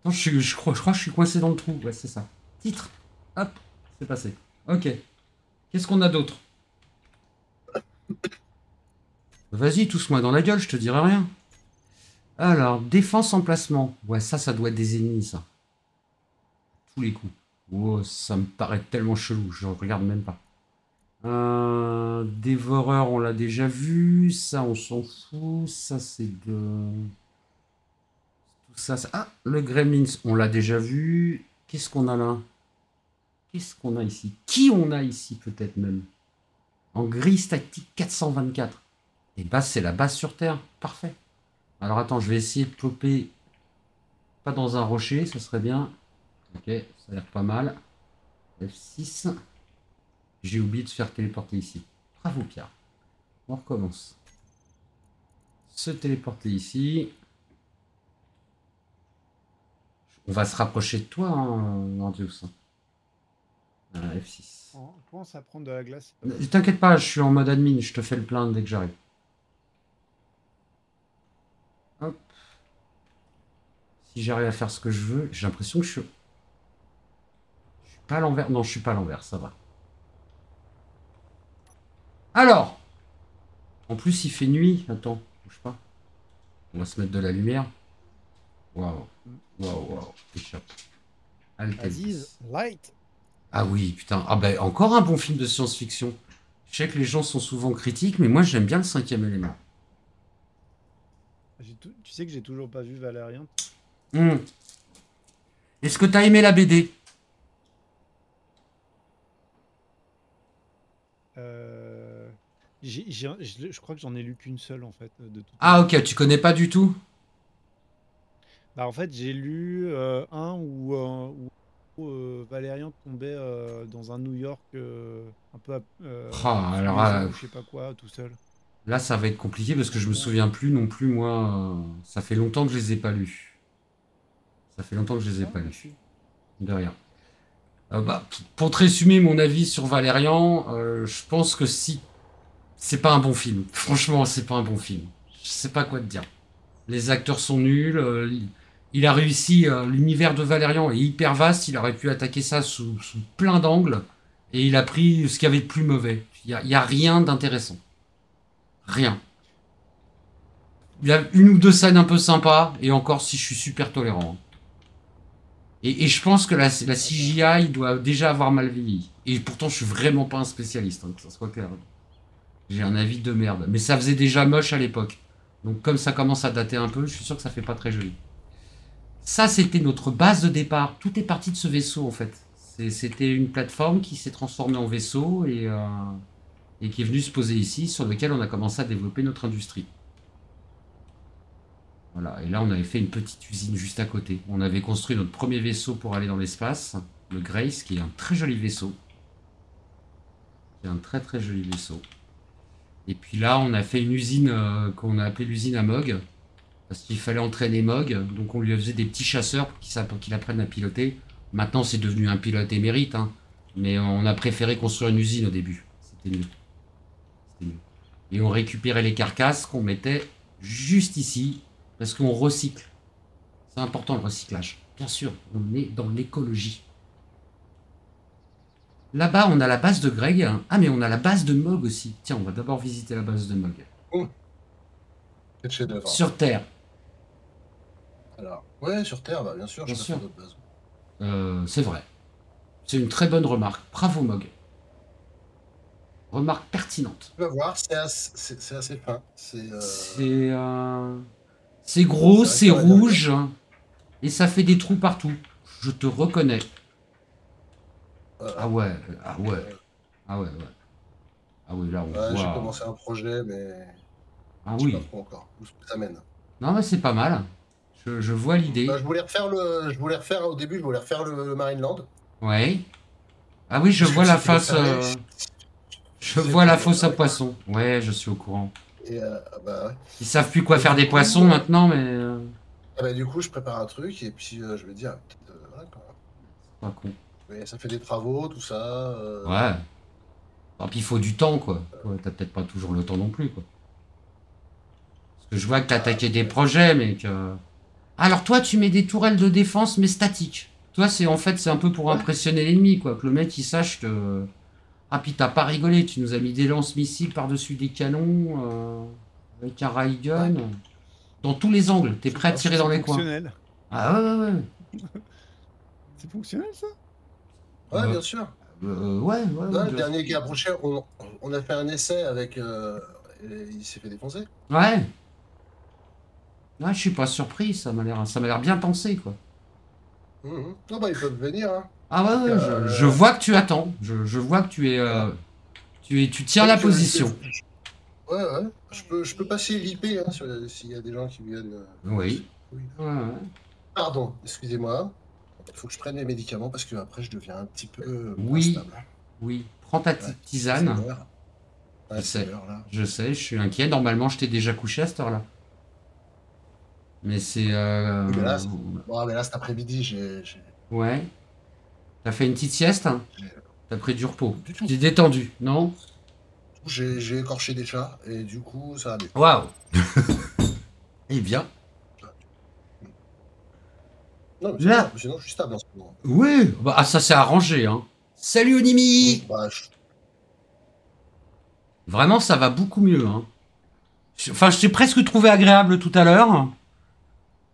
Non, je crois que je suis coincé dans le trou. Ouais, c'est ça. Titre. Hop, c'est passé. Ok. Qu'est-ce qu'on a d'autre? Vas-y, tousse-moi dans la gueule, je te dirai rien. Alors, défense emplacement. Ouais, ça doit être des ennemis, ça. Tous les coups. Oh, ça me paraît tellement chelou, je regarde même pas. Dévoreur, on l'a déjà vu. Ça, on s'en fout. Ça, c'est de... Tout ça, ah, le Gremlins, on l'a déjà vu. Qu'est-ce qu'on a là? Qu'est-ce qu'on a ici? Qui on a ici, peut-être même? En gris tactique 424. Et bah, c'est la base sur Terre. Parfait. Alors, attends, je vais essayer de popper... Pas dans un rocher, ça serait bien. Ok, ça a l'air pas mal. F6. J'ai oublié de faire téléporter ici. Bravo, Pierre. On recommence. Se téléporter ici. On va se rapprocher de toi, hein, Nordius. F6. Pense à prendre de la glace. T'inquiète pas, je suis en mode admin. Je te fais le plein dès que j'arrive. Hop. Si j'arrive à faire ce que je veux, j'ai l'impression que je suis pas à l'envers. Non, je suis pas à l'envers, ça va. Alors, en plus il fait nuit. Attends, bouge pas. On va se mettre de la lumière. Waouh. Échappe. Aziz, Light. Ah oui, putain. Ah ben, encore un bon film de science-fiction. Je sais que les gens sont souvent critiques, mais moi j'aime bien le 5e élément. Tu sais que j'ai toujours pas vu Valérian. Est-ce que t'as aimé la BD? Je crois que j'en ai lu qu'une seule en fait. Ah ok, tu connais pas du tout? Bah en fait j'ai lu un où Valérian tombait dans un New York un peu alors, je sais pas quoi tout seul. Là ça va être compliqué parce que je me souviens plus non plus moi. Ça fait longtemps que je les ai pas lus. De rien. Pour te résumer mon avis sur Valérian, je pense que si c'est pas un bon film. Franchement, c'est pas un bon film. Je sais pas quoi te dire. Les acteurs sont nuls. Il a réussi. L'univers de Valérian est hyper vaste. Il aurait pu attaquer ça sous plein d'angles. Et il a pris ce qu'il y avait de plus mauvais. Il y a rien d'intéressant. Rien. Il y a une ou deux scènes un peu sympas. Et encore si je suis super tolérant. Et je pense que la CGI doit déjà avoir mal vieilli. Et pourtant, je suis vraiment pas un spécialiste, hein, que ça soit clair. J'ai un avis de merde. Mais ça faisait déjà moche à l'époque. Donc comme ça commence à dater un peu, je suis sûr que ça fait pas très joli. Ça, c'était notre base de départ. Tout est parti de ce vaisseau, en fait. C'était une plateforme qui s'est transformée en vaisseau et qui est venue se poser ici, sur lequel on a commencé à développer notre industrie. Voilà, et là on avait fait une petite usine juste à côté. On avait construit notre premier vaisseau pour aller dans l'espace, le Grace, qui est un très joli vaisseau. C'est un très très joli vaisseau. Et puis là on a fait une usine qu'on a appelée l'usine à Mog, parce qu'il fallait entraîner Mog, donc on lui faisait des petits chasseurs pour qu'il apprenne à piloter. Maintenant c'est devenu un pilote émérite, hein, mais on a préféré construire une usine au début. C'était mieux. C'était mieux. Et on récupérait les carcasses qu'on mettait juste ici. Parce qu'on recycle. C'est important le recyclage. Bien sûr, on est dans l'écologie. Là-bas, on a la base de Greg. Ah, mais on a la base de Mog aussi. Tiens, on va d'abord visiter la base de Mog. Quel chef-d'œuvre. Sur Terre. Alors, ouais, sur Terre, bah, bien sûr, Bien je sûr. passe d'autres bases. C'est vrai. C'est une très bonne remarque. Bravo, Mog. Remarque pertinente. Tu vas voir, c'est assez fin. C'est gros, C'est c'est vrai qu'il y en a rouge. Et ça fait des trous partout. Je te reconnais. Ah ouais, ah ouais. Ah ouais, ouais. Ah oui, là, on Ouais, j'ai voit... commencé un projet, mais Ah je sais oui. pas trop encore où ça mène. Non, mais c'est pas mal. Je vois l'idée. Bah, je voulais refaire au début, je voulais refaire le Marineland. Ouais. Ah oui, je Parce vois que la c'était face... fermé. Je vois la fosse à poissons. Ouais, je suis au courant. Et bah ouais. Ils savent plus quoi Et faire du des coup, poissons maintenant, mais... Ah bah, du coup, je prépare un truc et puis je me dis, ah, peut-être, voilà, quoi. Pas con. Mais ça fait des travaux, tout ça. Ouais. Et puis il faut du temps, quoi. Ouais, t'as peut-être pas toujours le temps non plus, quoi. Parce que je vois que t'as attaqué des projets, mais que... Alors toi, tu mets des tourelles de défense, mais statiques. Toi, c'est en fait, c'est un peu pour impressionner l'ennemi, quoi. Que le mec, il sache que... Ah, puis t'as pas rigolé, tu nous as mis des lance-missiles par-dessus des canons, avec un railgun. Dans tous les angles, t'es prêt à tirer dans les coins. Fonctionnel. Ah ouais, ouais, ouais. C'est fonctionnel ça? Ouais, bien sûr. Ouais, Le dernier qui a approché, on a fait un essai avec. Et il s'est fait défoncer. Ouais. Ouais, je suis pas surpris, ça m'a l'air bien pensé, quoi. Non, bah, ils peuvent venir, hein. Ah ouais, ouais, je vois que tu attends. Je vois que tu es, tu tiens la position. Ouais, ouais. Je peux passer l'IP hein, s'il y a des gens qui viennent. Oui. Oui. Ouais, ouais. Pardon, excusez-moi. Il faut que je prenne les médicaments parce que après je deviens un petit peu Oui. instable. Oui. Prends ta petite tisane. C'est l'heure. Ouais, Je c'est sais. l'heure, là. Je sais, je suis inquiet. Normalement, je t'ai déjà couché à cette heure-là. Mais c'est... Oui, mais là, cet après-midi, j'ai. Ouais. T'as fait une petite sieste? T'as pris du repos? Du tout. T'es détendu, non? J'ai écorché des chats et du coup, ça a allé. Waouh. Eh bien. Non, mais Là. sinon, je suis stable en ce moment. Oui. Bah, ça s'est arrangé, hein. Salut Onimi. Bah, Vraiment, ça va beaucoup mieux, hein. Enfin, je t'ai presque trouvé agréable tout à l'heure.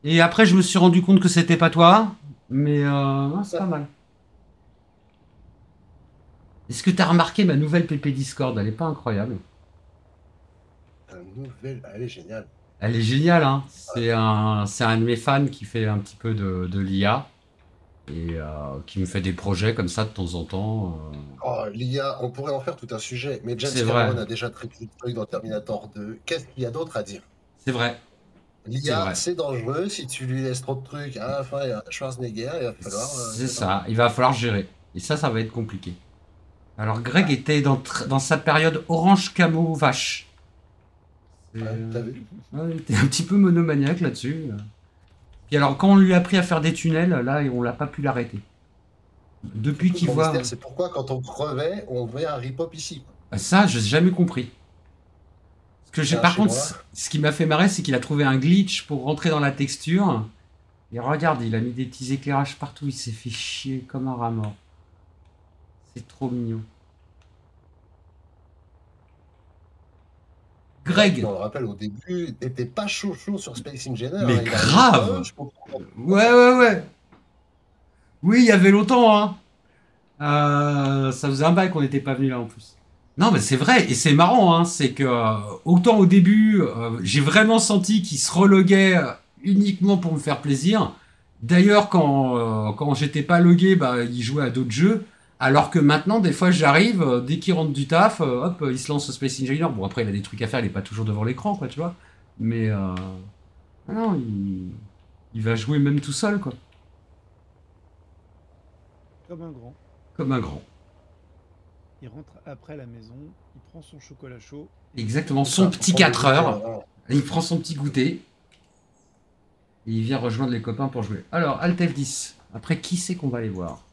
Et après, je me suis rendu compte que c'était pas toi. Mais non, c'est pas mal. Est-ce que t'as remarqué ma nouvelle PP Discord? Elle est pas incroyable? Elle est géniale. Elle est géniale, hein. C'est un de mes fans qui fait un petit peu de l'IA. Et qui me fait des projets comme ça de temps en temps. Oh, l'IA, on pourrait en faire tout un sujet, mais James C'est Cameron vrai. a déjà traité le truc dans Terminator 2. Qu'est-ce qu'il y a d'autre à dire? C'est vrai. C'est L'IA, vrai. c'est dangereux si tu lui laisses trop de trucs. À la fin, il y a Schwarzenegger, il va falloir. C'est ça. Il va falloir gérer. Et ça va être compliqué. Alors, Greg était dans sa période orange camo vache. Ouais, t'as vu? Ouais, il était un petit peu monomaniaque là-dessus. Puis alors, quand on lui a appris à faire des tunnels, là, on l'a pas pu l'arrêter. Depuis qu'il Mon voit... mystère, c'est pourquoi quand on crevait, on faisait un rip-hop ici. Ça, je n'ai jamais compris. Parce que Ah, par chez contre, moi. ce qui m'a fait marrer, c'est qu'il a trouvé un glitch pour rentrer dans la texture. Et regarde, il a mis des petits éclairages partout. Il s'est fait chier comme un rat mort. C'est trop mignon. Greg. On le rappelle au début, t'étais pas chaud sur Space Engineer. Mais hein, il a grave. dit, je comprends. Ouais. Oui, il y avait longtemps, hein. Ça faisait un bail qu'on n'était pas venu là en plus. Non, mais c'est vrai, et c'est marrant, hein, c'est que autant au début, j'ai vraiment senti qu'il se reloguait uniquement pour me faire plaisir. D'ailleurs, quand j'étais pas logué, bah, il jouait à d'autres jeux. Alors que maintenant, des fois, j'arrive, dès qu'il rentre du taf, hop, il se lance au Space Engineer. Bon, après, il a des trucs à faire, il est pas toujours devant l'écran, quoi, tu vois. Mais Ah non, il va jouer même tout seul, quoi. Comme un grand. Comme un grand. Il rentre après la maison, il prend son chocolat chaud. Exactement, son petit 4 heures. Il prend son petit goûter. Et il vient rejoindre les copains pour jouer. Alors, Alt F10. Après, qui c'est qu'on va aller voir?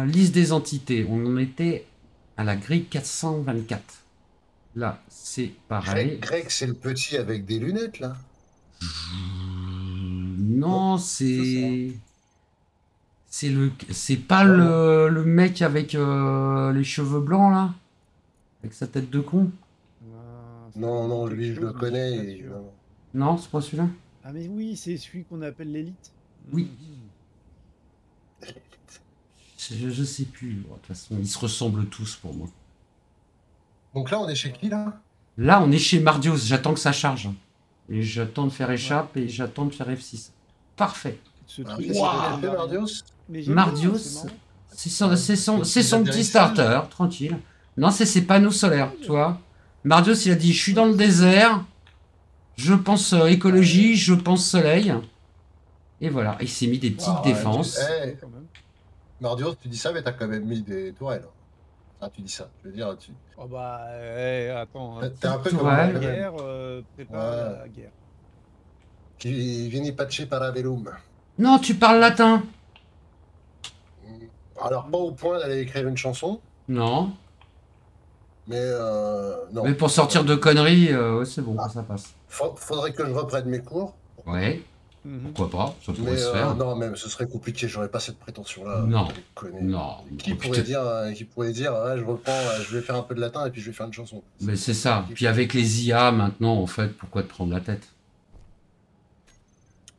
Liste des entités. On en était à la grille 424. Là, c'est pareil. Greg, c'est le petit avec des lunettes, là. Non, c'est... C'est pas le mec avec les cheveux blancs, là? Avec sa tête de con? Non, lui, je le connais. Et... Non, c'est pas celui-là? Ah mais oui, c'est celui qu'on appelle l'élite. Oui. Je sais plus. De toute façon, ils se ressemblent tous pour moi. Donc là, on est chez qui, là? Là, on est chez Mardios. J'attends que ça charge. Et j'attends de faire échappe et j'attends de faire F6. Parfait. Mardios, c'est son petit starter, tranquille. Non, c'est ses panneaux solaires, tu vois. Mardios, il a dit, je suis dans le désert, je pense écologie, je pense soleil. Et voilà, il s'est mis des petites défenses. Mardios, tu dis ça, mais t'as quand même mis des tourelles. Ah, tu dis ça, je veux dire, tu... Oh bah, attends. T'es un peu comme la guerre, prépare la guerre. Qui viene patcher parabellum. Non, tu parles latin. Alors, pas au point d'aller écrire une chanson. Non. Mais non. Mais pour sortir de conneries, ouais, c'est bon, ça passe. Faudrait que je reprenne mes cours. Ouais. Pourquoi pas, ça pourrait se faire. Non, même, ce serait compliqué, j'aurais pas cette prétention-là. Non. Non. Qui pourrait dire, ouais, je reprends, je vais faire un peu de latin et puis je vais faire une chanson. Mais c'est ça. Puis avec les IA maintenant, en fait, pourquoi te prendre la tête?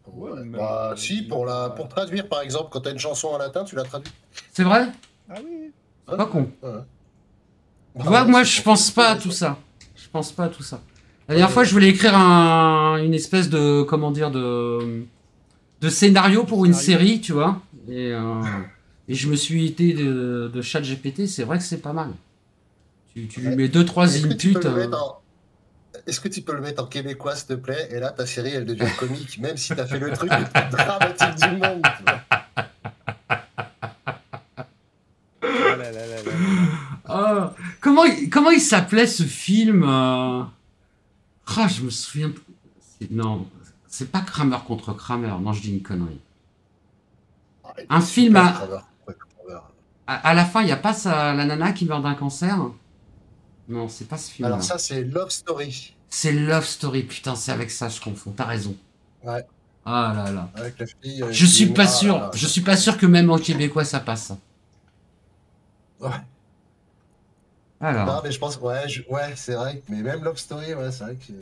Ouais, bah, si, pour traduire, par exemple, quand t'as une chanson en latin, tu la traduis. C'est vrai? Ah oui. C'est pas con. Ouais. Tu vois, moi, je pense pas à tout ça. Je pense pas à tout ça. La dernière fois, je voulais écrire une espèce de, comment dire, de scénario pour une série, tu vois. Et je me suis été de ChatGPT, c'est vrai que c'est pas mal. Tu lui mets 2-3 inputs. Est-ce que tu peux le mettre en québécois, s'il te plaît? Et là, ta série, elle devient comique, même si t'as fait le truc le plus dramatique du monde. Oh, comment il s'appelait ce film je me souviens. Non, c'est pas Kramer contre Kramer. Non, je dis une connerie. Un film à la fin, il n'y a pas la nana qui meurt d'un cancer? Non, c'est pas ce film. Alors ça, c'est Love Story. C'est Love Story, putain, c'est avec ça, je confonds. T'as raison. Ouais. Ah là là. Avec la fille, je suis pas sûr. Je suis pas sûr que même en québécois ça passe. Ouais. Alors. Non, mais je pense, ouais, c'est vrai. Mais même Love Story, ouais, c'est vrai que.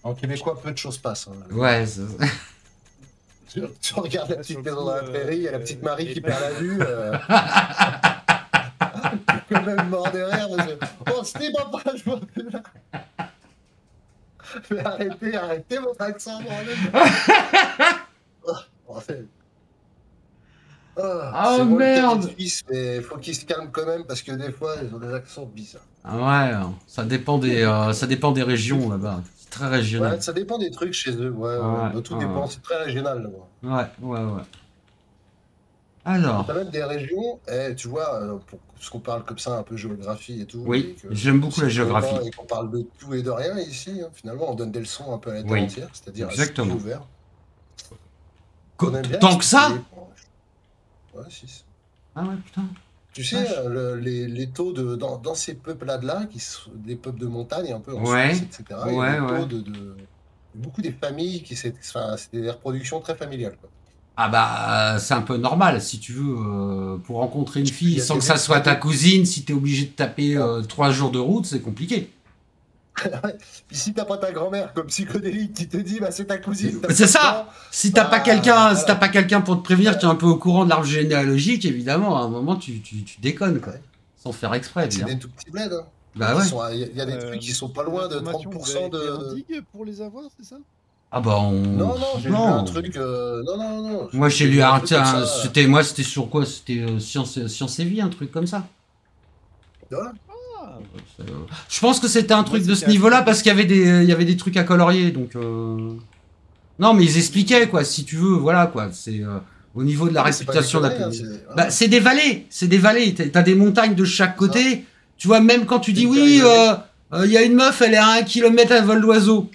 En québécois, peu de choses passent. Hein. Ouais. Tu regardes la petite maison dans la prairie, il y a la petite Marie qui perd la vue. Quand même mort de rire. Oh, c'était papa, je vois plus là. Mais arrêtez votre accent, bordel. Oh merde. Mais faut qu'ils se calment quand même parce que des fois ils ont des accents bizarres. Ouais, ça dépend des régions là-bas. C'est très régional. Ouais, ça dépend des trucs chez eux. Ouais, tout dépend. C'est très régional là-bas. Ouais. Alors. T'as même des régions, tu vois, parce qu'on parle comme ça un peu géographie et tout. Oui, j'aime beaucoup la géographie. Et qu'on parle de tout et de rien ici, hein, finalement, on donne des leçons un peu à la terre entière, c'est-à-dire exactement. Ouvert. Tant que ça? Ouais, 6. Ah ouais, putain. Tu sais, les taux dans ces peuples-là, qui sont des peuples de montagne, un peu en Suisse, etc., il y a des taux de beaucoup des familles, c'est des reproductions très familiales. Quoi. Ah bah, c'est un peu normal, si tu veux, pour rencontrer une fille sans que ça soit ta cousine, si t'es obligé de taper 3 jours de route, c'est compliqué. Puis si t'as pas ta grand-mère comme psychodélique qui te dit bah c'est ta cousine. C'est ça. Si t'as pas quelqu'un, si t'as pas quelqu'un pour te prévenir, tu es un peu au courant de l'arbre généalogique, évidemment, à un moment tu déconnes quoi, sans faire exprès. C'est des tout petits bleds. Hein. Bah ouais. Il y a des trucs qui sont pas loin de 30% de. Digue pour les avoir, c'est ça? Ah bah Non, j'ai lu un truc. Non. Moi j'ai lu c'était sur quoi? C'était Science et Vie, un truc comme ça. Voilà. Je pense que c'était un truc de ce niveau-là parce qu'il y avait des trucs à colorier. Donc, non, mais ils expliquaient, quoi, si tu veux, voilà, quoi. C'est au niveau de la réputation de la hein, bah, c'est des vallées. C'est des vallées. T'as des montagnes de chaque côté. Tu vois, même quand tu dis oui, il y a une meuf, elle est à 1 km à vol d'oiseau.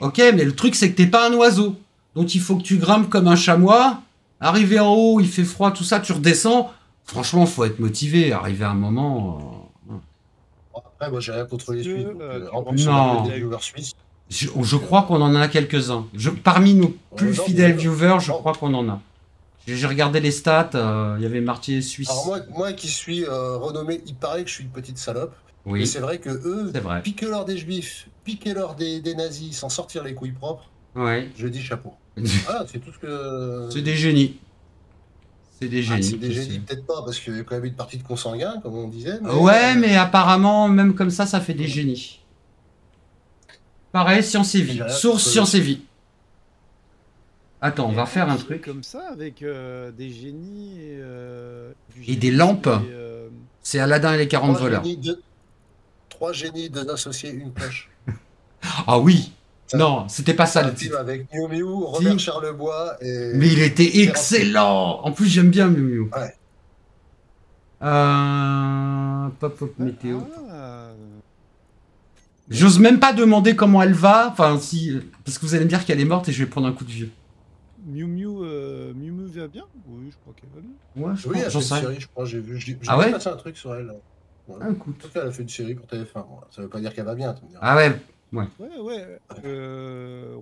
Ok, mais le truc, c'est que t'es pas un oiseau. Donc, il faut que tu grimpes comme un chamois. Arriver en haut, il fait froid, tout ça, tu redescends. Franchement, faut être motivé. Arriver à un moment. Après, moi, j'ai rien contre les Suisses. En plus, on a des viewers suisses. Je crois qu'on en a quelques-uns. Parmi nos plus fidèles viewers, je crois qu'on en a. J'ai regardé les stats, il y avait marqué Suisse. Alors moi qui suis renommé, il paraît que je suis une petite salope. Oui. Mais c'est vrai que eux, piquez-leur des juifs, piquez-leur des nazis, sans sortir les couilles propres. Ouais. Je dis chapeau. Ah, c'est tout ce que... C'est des génies. C'est des génies. C'est des génies, peut-être pas, parce qu'il y a quand même une partie de consanguins, comme on disait. Mais ouais, mais apparemment, même comme ça fait des génies. Pareil, Science et Vie. Source Science et Vie. Attends, on va faire un truc. Comme ça, avec des génies et des lampes. C'est Aladdin et les 40 voleurs. 3 génies, 2 associés, une cloche. Ah oui. Non, c'était pas ça le titre. Avec Miu Miu, Robert Charlebois et... Mais il était excellent. En plus, j'aime bien Miu Miu. Ouais. Pop météo. J'ose même pas demander comment elle va. Enfin, si, parce que vous allez me dire qu'elle est morte et je vais prendre un coup de vieux. Miu Miu va bien? Oui, je crois qu'elle va bien. Ouais, oui, elle a fait une série, je crois. J'ai vu passé un truc sur elle. Ouais. Ah, écoute. En tout cas, elle a fait une série pour TF1. Bon, ça veut pas dire qu'elle va bien. Ah ouais. Ouais.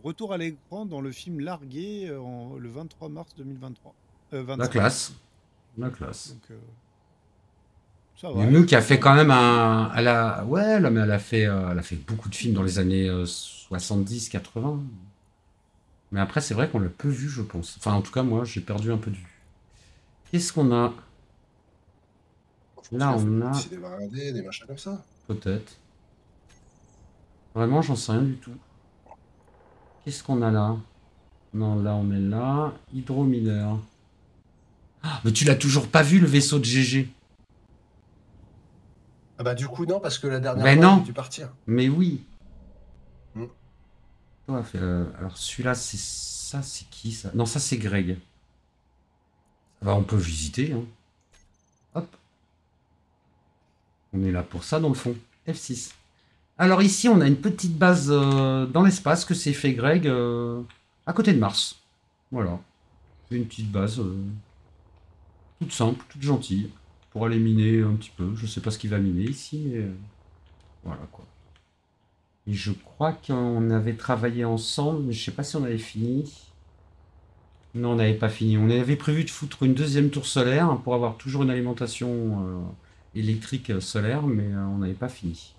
Retour à l'écran dans le film Largué le 23 mars 2023. La classe. Donc, ça va. Miu qui a fait quand même un... Elle a fait beaucoup de films dans les années 70-80. Mais après, c'est vrai qu'on l'a peu vu, je pense. Enfin, en tout cas, moi, j'ai perdu un peu de vue. Qu'est-ce qu'on a? Là, on a... des machins comme ça. Peut-être. Vraiment, j'en sais rien du tout. Qu'est-ce qu'on a là? Non, là, on est là. Hydromineur. Ah, mais tu l'as toujours pas vu, le vaisseau de GG? Ah bah du coup, non, parce que la dernière fois, j'ai dû partir. Mais oui. Alors, celui-là, c'est ça, c'est qui, ça? Non, ça, c'est Greg. Bah, on peut visiter, hein. Hop. On est là pour ça, dans le fond. F6. Alors ici, on a une petite base dans l'espace que s'est fait Greg à côté de Mars. Voilà. C'est une petite base toute simple, toute gentille, pour aller miner un petit peu. Je sais pas ce qu'il va miner ici, mais voilà quoi. Et je crois qu'on avait travaillé ensemble, mais je sais pas si on avait fini. Non, on n'avait pas fini. On avait prévu de foutre une deuxième tour solaire pour avoir toujours une alimentation électrique solaire, mais on n'avait pas fini.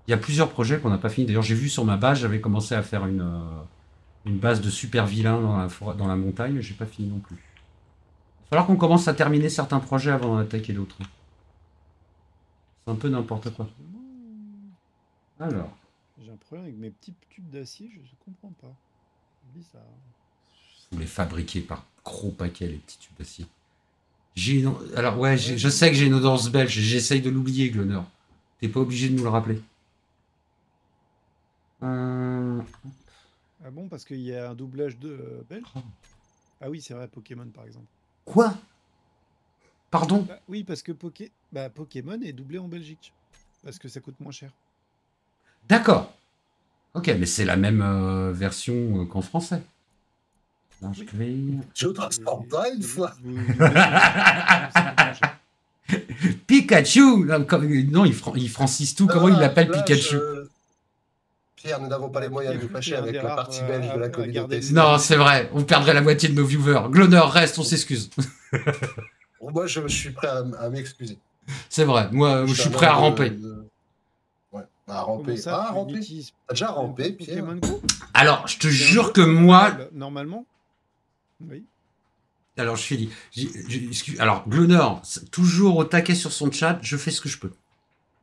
Il y a plusieurs projets qu'on n'a pas fini. D'ailleurs, j'ai vu sur ma base, j'avais commencé à faire une base de super vilains dans la montagne, mais j'ai pas fini non plus. Il va falloir qu'on commence à terminer certains projets avant d'en attaquer d'autres. C'est un peu n'importe quoi. Alors. J'ai un problème avec mes petits tubes d'acier, je ne comprends pas. C'est bizarre. Vous les fabriquez par gros paquets, les petits tubes d'acier. Alors, ouais, je sais que j'ai une odeur belge, j'essaye de l'oublier, Gloner. T'es pas obligé de nous le rappeler. Ah bon, parce qu'il y a un doublage de belge. Ah oui, c'est vrai, Pokémon par exemple. Quoi? Pardon? Oui, parce que Pokémon est doublé en Belgique. Parce que ça coûte moins cher. D'accord. Ok, mais c'est la même version qu'en français. Je ne transforme pas une fois. Pikachu! Non, il francise tout. Comment il l'appelle Pikachu? Pierre, nous n'avons pas les moyens de nous fâcher avec la partie belge de la communauté. Non, c'est vrai. On perdrait la moitié de nos viewers. Gloner, reste, on s'excuse. Moi, je suis prêt à m'excuser. C'est vrai. Moi, je suis prêt à ramper. Ouais, à ramper. Ah, ramper. T'as déjà rampé, Pierre? Alors, je te jure que moi... Normalement. Oui. Alors, je suis dit... Alors, Gloner, toujours au taquet sur son chat, je fais ce que je peux.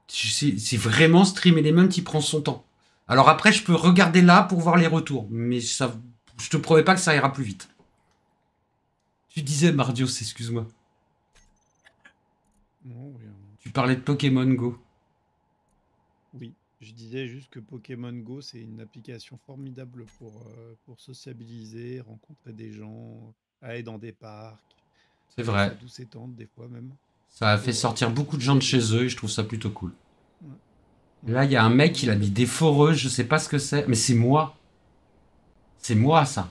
C'est vraiment Stream Element, il prend son temps. Alors après, je peux regarder là pour voir les retours. Mais ça, je te promets pas que ça ira plus vite. Tu disais, Mardios, excuse-moi. Non, rien. Tu parlais de Pokémon Go. Je disais juste que Pokémon Go, c'est une application formidable pour sociabiliser, rencontrer des gens, aller dans des parcs, C'est avec sa vrai. douce et tendre, des fois même. Ça a fait sortir beaucoup de gens de chez eux et je trouve ça plutôt cool. Là, il y a un mec, il a mis des foreuses, je sais pas ce que c'est, mais c'est moi. C'est moi, ça.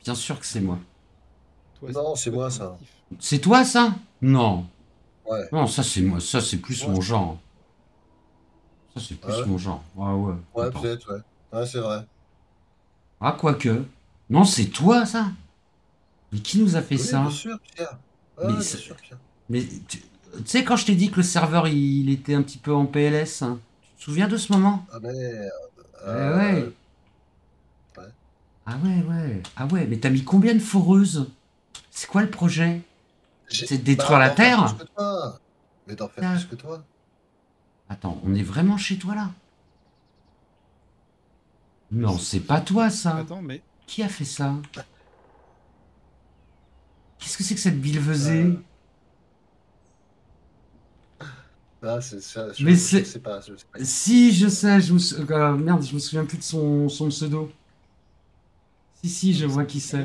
Bien sûr que c'est moi. Toi, Non, c'est moi, ça. C'est toi, ça? Non. Ouais. Non, ça, c'est moi. Ça, c'est plus mon genre. Ça, c'est Ah plus ouais? mon genre. Ah ouais. Ouais, Attends. peut-être, ouais. Ouais, c'est vrai. Ah, quoique. Non, c'est toi, ça? Mais qui nous a fait Oui, ça? bien sûr, Pierre. Mais, Ouais, bien sûr, Pierre. mais tu sais, quand je t'ai dit que le serveur, il était un petit peu en PLS, hein, tu te souviens de ce moment? Ah merde. Eh ouais. Ouais. Ah ouais, ouais. Ah ouais, mais t'as mis combien de foreuses? C'est quoi le projet? C'est de détruire la D'en faire Terre? plus que toi. Mais d'en faire plus que toi. Attends, on est vraiment chez toi là? Non, c'est pas toi ça. Attends, mais Qui a fait ça? Qu'est-ce que c'est que cette billevesée? Ah, c'est ça, Mais je c'est... sais pas, je sais pas. Si, je sais, merde, je me souviens plus de son pseudo. Si, je vois qui c'est.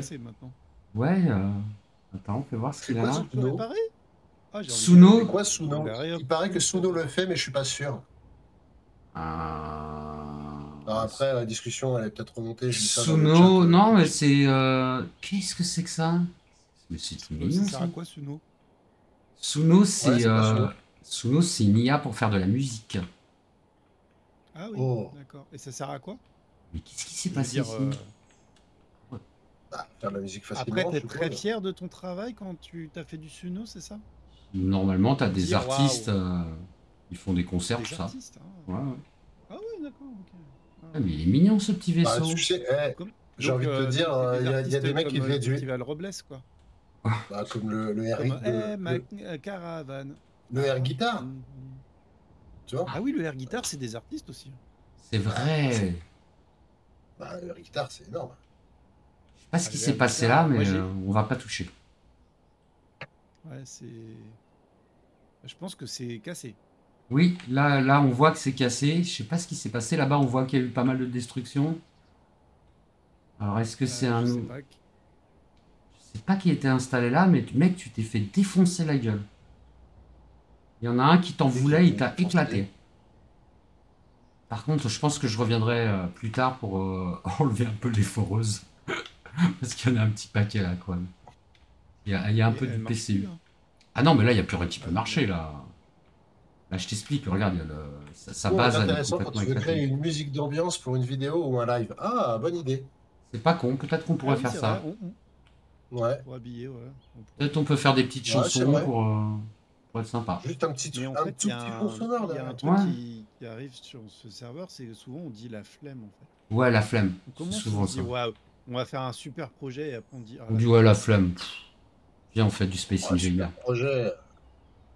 Ouais, attends, on peut voir ce qu'il a là. C'est Suno. quoi Suno? Il paraît que Suno le fait, mais je suis pas sûr. Alors après, la discussion, elle est peut-être remontée. Je dis ça dans le chat. Suno, non, mais c'est... Qu'est-ce que c'est que ça? Mais c'est tout mignon, ça ça. sert à quoi, Suno? Suno, c'est... Ouais, Suno, c'est une IA pour faire de la musique. Ah oui, d'accord. Et ça sert à quoi? Mais qu'est-ce qui s'est passé ici? Faire de la musique facilement. Après, t'es très fier de ton travail quand tu t'as fait du Suno, c'est ça? Normalement, t'as des artistes, ils font des concerts, tout ça. Artistes, hein. Ouais. Ah ouais, d'accord, ok. Ah, mais il est mignon ce petit vaisseau. Tu sais, j'ai envie de te dire, il y a des mecs qui faisaient du... Festival Robles, quoi. Bah, comme le air... caravane. Le air guitare. Tu vois? Ah oui, le air guitare, c'est des artistes aussi. C'est vrai. Bah, le air guitare, c'est énorme. Je sais pas ce qui s'est passé là, mais on va pas toucher. Ouais, c'est... Je pense que c'est cassé. Oui, là, on voit que c'est cassé. Je sais pas ce qui s'est passé. Là-bas, on voit qu'il y a eu pas mal de destruction. Alors, est-ce que c'est un... Je sais pas qui était installé là, mais mec, tu t'es fait défoncer la gueule. Il y en a un qui t'en voulait, il t'a éclaté. Par contre, je pense que je reviendrai plus tard pour enlever un peu les foreuses. Parce qu'il y en a un petit paquet là, quoi. Il y a un peu du PCU. Ah non, mais là, il n'y a plus rien qui peut marcher, là. Là, je t'explique, regarde, il y a sa base, elle est intéressant quand complètement tu veux éclatée. créer une musique d'ambiance pour une vidéo ou un live. Ah, bonne idée. C'est pas con, peut-être qu'on pourrait faire ça. Ouais. Pour habiller, ouais. Peut-être on peut faire des petites chansons pour être sympa. Juste un petit fond sonore. Il y a un truc qui arrive sur ce serveur, c'est souvent on dit la flemme, en fait. Ouais, la flemme. Comment souvent on se dit, waouh, on va faire un super projet et après on dit... on dit ouais, la flemme. Viens, on fait du Space Engineer. Projet.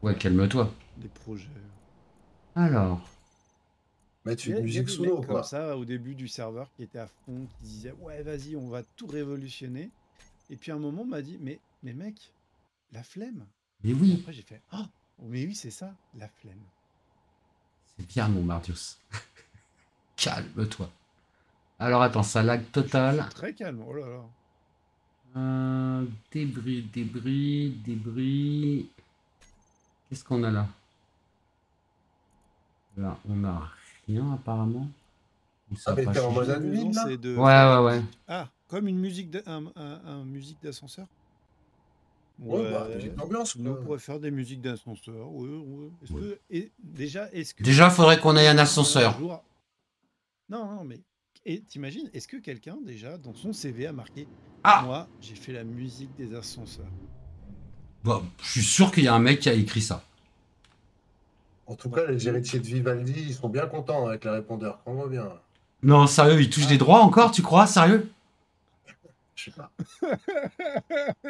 Ouais, calme-toi. Des projets. Alors. Mettre une musique solo, quoi. Comme ça, au début du serveur, qui était à fond, qui disait ouais, vas-y, on va tout révolutionner. Et puis à un moment, on m'a dit mais mec, la flemme. Mais oui. Et après, j'ai fait oh, mais oui, c'est ça, la flemme. C'est bien, mon Mardius. Calme-toi. Alors attends, ça lag total. Très calme, oh là là. Débris. Qu'est-ce qu'on a là? Là, on a rien apparemment. Ah, mais t'es en mode admin là? Ouais. Ah, comme une musique musique d'ascenseur? Ouais, bah, musique d'ambiance. On pourrait faire des musiques d'ascenseur. Ouais. Est-ce que déjà, faudrait qu'on ait un ascenseur. Non, mais t'imagines, est-ce que quelqu'un déjà dans son CV a marqué moi, j'ai fait la musique des ascenseurs? Bon, je suis sûr qu'il y a un mec qui a écrit ça. En tout cas, les héritiers de Vivaldi, ils sont bien contents avec les répondeurs. On voit bien. Non, sérieux, ils touchent des droits encore, tu crois? Sérieux? Je sais pas.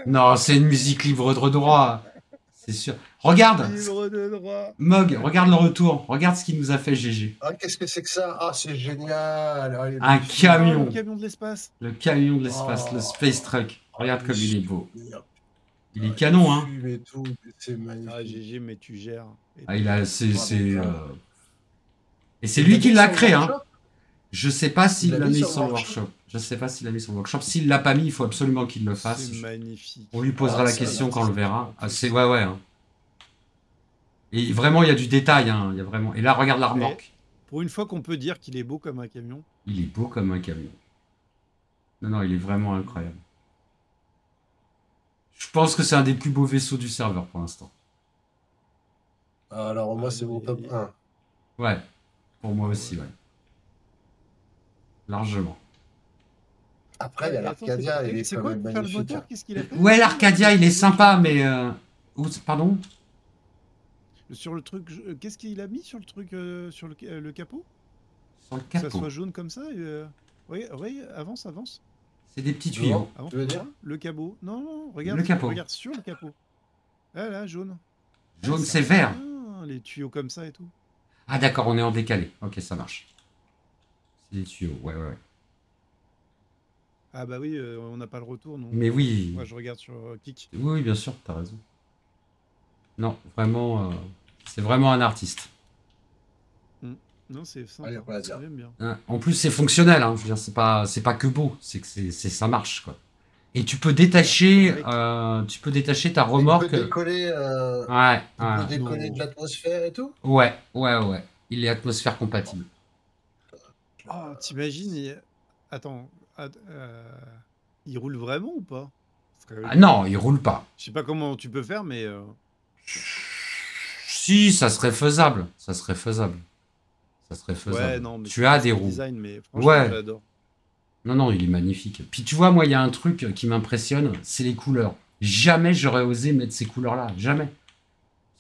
Non, c'est une musique libre de droit. C'est sûr. Regarde. Libre de droit. Mog, regarde le retour. Regarde ce qu'il nous a fait, GG. Ah, qu'est-ce que c'est que ça? Ah, c'est génial. Un camion. Le camion de l'espace. Le camion de l'espace, le Space Truck. Regarde comme il est beau. Il est canon, hein. C'est magnifique. Ah, GG, mais tu gères. Ah, il a... Et c'est lui qui l'a créé, hein. Je sais pas s'il l'a mis sur le workshop. Je sais pas s'il l'a mis sur le workshop. S'il l'a pas mis, il faut absolument qu'il le fasse. C'est magnifique. On lui posera la question quand on le verra. Ah, c'est ouais. Hein. Et vraiment, il y a du détail. Hein. Il y a vraiment. Et là, regarde la remorque. Pour une fois qu'on peut dire qu'il est beau comme un camion. Il est beau comme un camion. Non, il est vraiment incroyable. Je pense que c'est un des plus beaux vaisseaux du serveur pour l'instant. Alors moi, c'est mon top 1. Ouais, pour moi aussi, ouais. Largement. Après, il y a l'Arcadia, il est quand même magnifique. Ouais, l'Arcadia, il est sympa, mais... Pardon? Sur le truc... Qu'est-ce qu'il a mis sur le truc, sur le capot? Sur le capot. Que ça soit jaune comme ça Oui, avance. C'est des petits tuyaux. Tu veux dire? Le capot. Non, regarde. Le capot. Regarde sur le capot. Ah là, jaune. Jaune, c'est vert. Les tuyaux comme ça et tout. Ah d'accord, on est en décalé. Ok, ça marche. C'est des tuyaux, ouais. Ah bah oui, on n'a pas le retour, non. Mais oui. Moi, je regarde sur Kik. Oui, bien sûr, t'as raison. Non, vraiment, c'est vraiment un artiste. Non, c'est sympa. J'aime bien. En plus, c'est fonctionnel. Hein. Je veux dire, c'est pas que beau. C'est que ça marche, quoi. Et tu peux détacher, ta remorque. Tu peux décoller, peux décoller de l'atmosphère et tout. Ouais. Il est atmosphère compatible. Oh, t'imagines Attends, il roule vraiment ou pas? Ah non, il roule pas. Je sais pas comment tu peux faire, mais... Si, ça serait faisable. Ouais, non, mais tu as des roues. Design, mais franchement, j'adore. Non, il est magnifique. Puis tu vois, moi, il y a un truc qui m'impressionne, c'est les couleurs. Jamais j'aurais osé mettre ces couleurs-là. Jamais.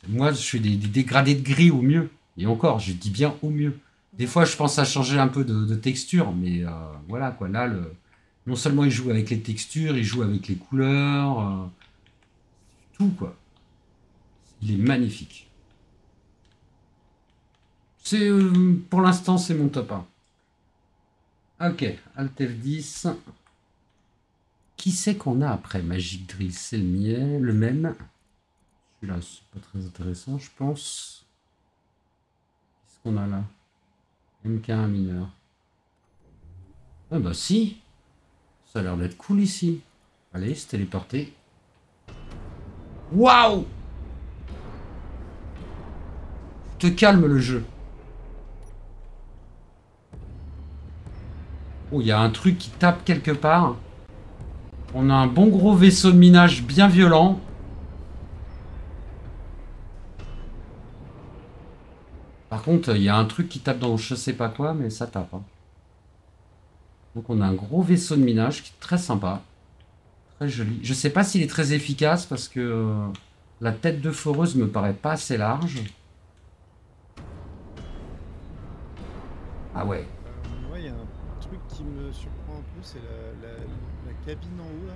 Moi, je fais des dégradés de gris au mieux. Et encore, je dis bien au mieux. Des fois, je pense à changer un peu de texture, mais voilà, quoi. Là, non seulement il joue avec les textures, il joue avec les couleurs. Tout, quoi. Il est magnifique. Pour l'instant, c'est mon top 1. Ok, Alt F10. Qui c'est qu'on a après Magic Drill? C'est le même. Celui-là, c'est pas très intéressant, je pense. Qu'est-ce qu'on a là? MK1 mineur. Ah bah si. Ça a l'air d'être cool ici. Allez, se téléporter. Waouh! Te calme le jeu. Oh, il y a un truc qui tape quelque part. On a un bon gros vaisseau de minage bien violent. Par contre, il y a un truc qui tape dans je sais pas quoi, mais ça tape. Hein. Donc on a un gros vaisseau de minage qui est très sympa. Très joli. Je sais pas s'il est très efficace parce que la tête de foreuse me paraît pas assez large. Ah ouais. Moi, il y a un truc qui me surprend un peu, c'est la cabine en haut là.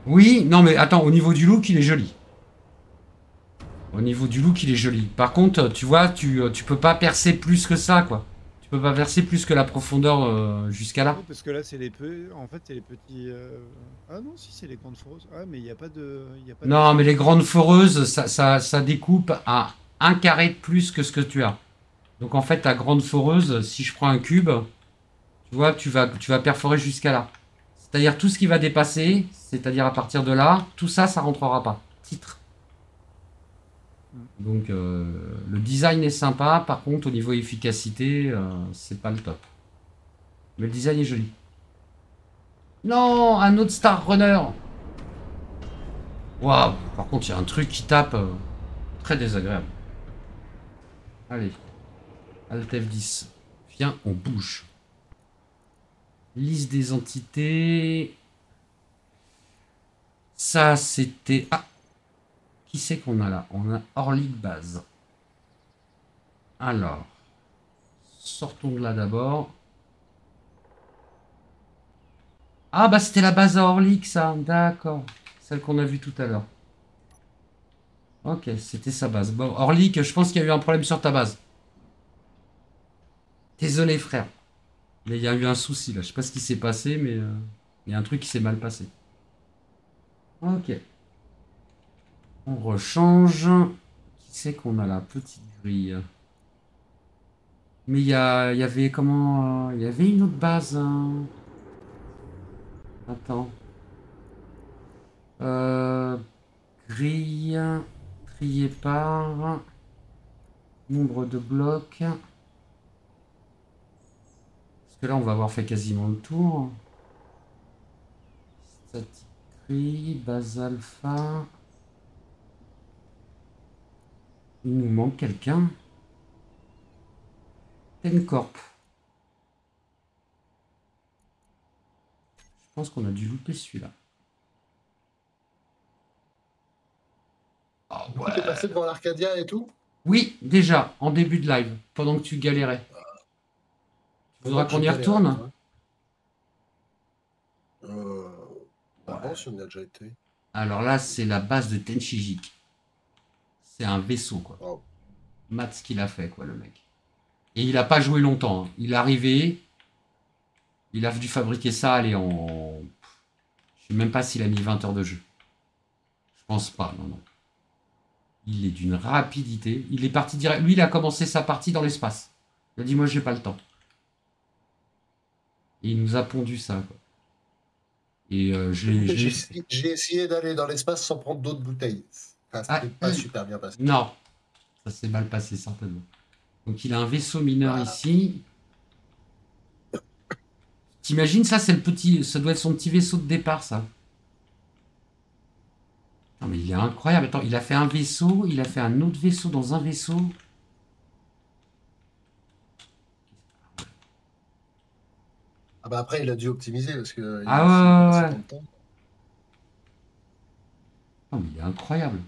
Oui, non mais attends, au niveau du look, il est joli. Par contre, tu vois, tu peux pas percer plus que ça, quoi. Tu peux pas percer plus que la profondeur jusqu'à là. Non, parce que là, c'est les petits... Ah non, si, c'est les grandes foreuses. Ah, mais il n'y a pas de... Non, mais les grandes foreuses, ça découpe à 1 carré de plus que ce que tu as. Donc en fait, ta grande foreuse, si je prends un cube, tu vois, tu vas perforer jusqu'à là. C'est-à-dire tout ce qui va dépasser, c'est-à-dire à partir de là, tout ça, ça rentrera pas. Titre. Donc le design est sympa, par contre au niveau efficacité, c'est pas le top. Mais le design est joli. Non, un autre Star Runner. Waouh, par contre il y a un truc qui tape très désagréable. Allez, Alt F10. Viens, on bouge. Liste des entités. Ça c'était... Ah, qui c'est qu'on a là? On a Orlik base. Alors, sortons de là d'abord. Ah bah c'était la base à Orlik ça, d'accord. Celle qu'on a vue tout à l'heure. Ok, c'était sa base. Bon, Orlik, je pense qu'il y a eu un problème sur ta base. Désolé frère. Mais il y a eu un souci là, je sais pas ce qui s'est passé, mais il y a un truc qui s'est mal passé. Ok. On rechange. Qui c'est qu'on a là? Petite grille. Mais il y avait comment... Il y avait une autre base. Hein. Attends. Grille. Trier par. Nombre de blocs. Parce que là, on va avoir fait quasiment le tour. Static grille. Base alpha. Il nous manque quelqu'un. Tencorp. Je pense qu'on a dû louper celui-là. Oh, ouais. Tu es passé devant l'Arcadia et tout? Oui, déjà, en début de live, pendant que tu galérais. Tu voudras qu'on y retourne? Bon, si on y a déjà été. Alors là, c'est la base de Tenchijik. C'est un vaisseau, quoi. Oh. Mat ce qu'il a fait, quoi, le mec. Et il a pas joué longtemps. Hein. Il est arrivé. Il a dû fabriquer ça, allez, en... Je sais même pas s'il a mis 20 heures de jeu. Je pense pas, non, non. Il est d'une rapidité. Il est parti direct. Lui, il a commencé sa partie dans l'espace. Il a dit, moi, j'ai pas le temps. Et il nous a pondu ça, quoi. Et j'ai essayé d'aller dans l'espace sans prendre d'autres bouteilles. Ça s'est pas super bien passé. Non, ça s'est mal passé, certainement. Donc, il a un vaisseau mineur ici. T'imagines, ça, c'est le petit... Ça doit être son petit vaisseau de départ, ça. Non, mais il est incroyable. Attends, il a fait un vaisseau, il a fait un autre vaisseau dans un vaisseau. Ah bah après, il a dû optimiser parce que... Ah ouais. Non, mais il est incroyable.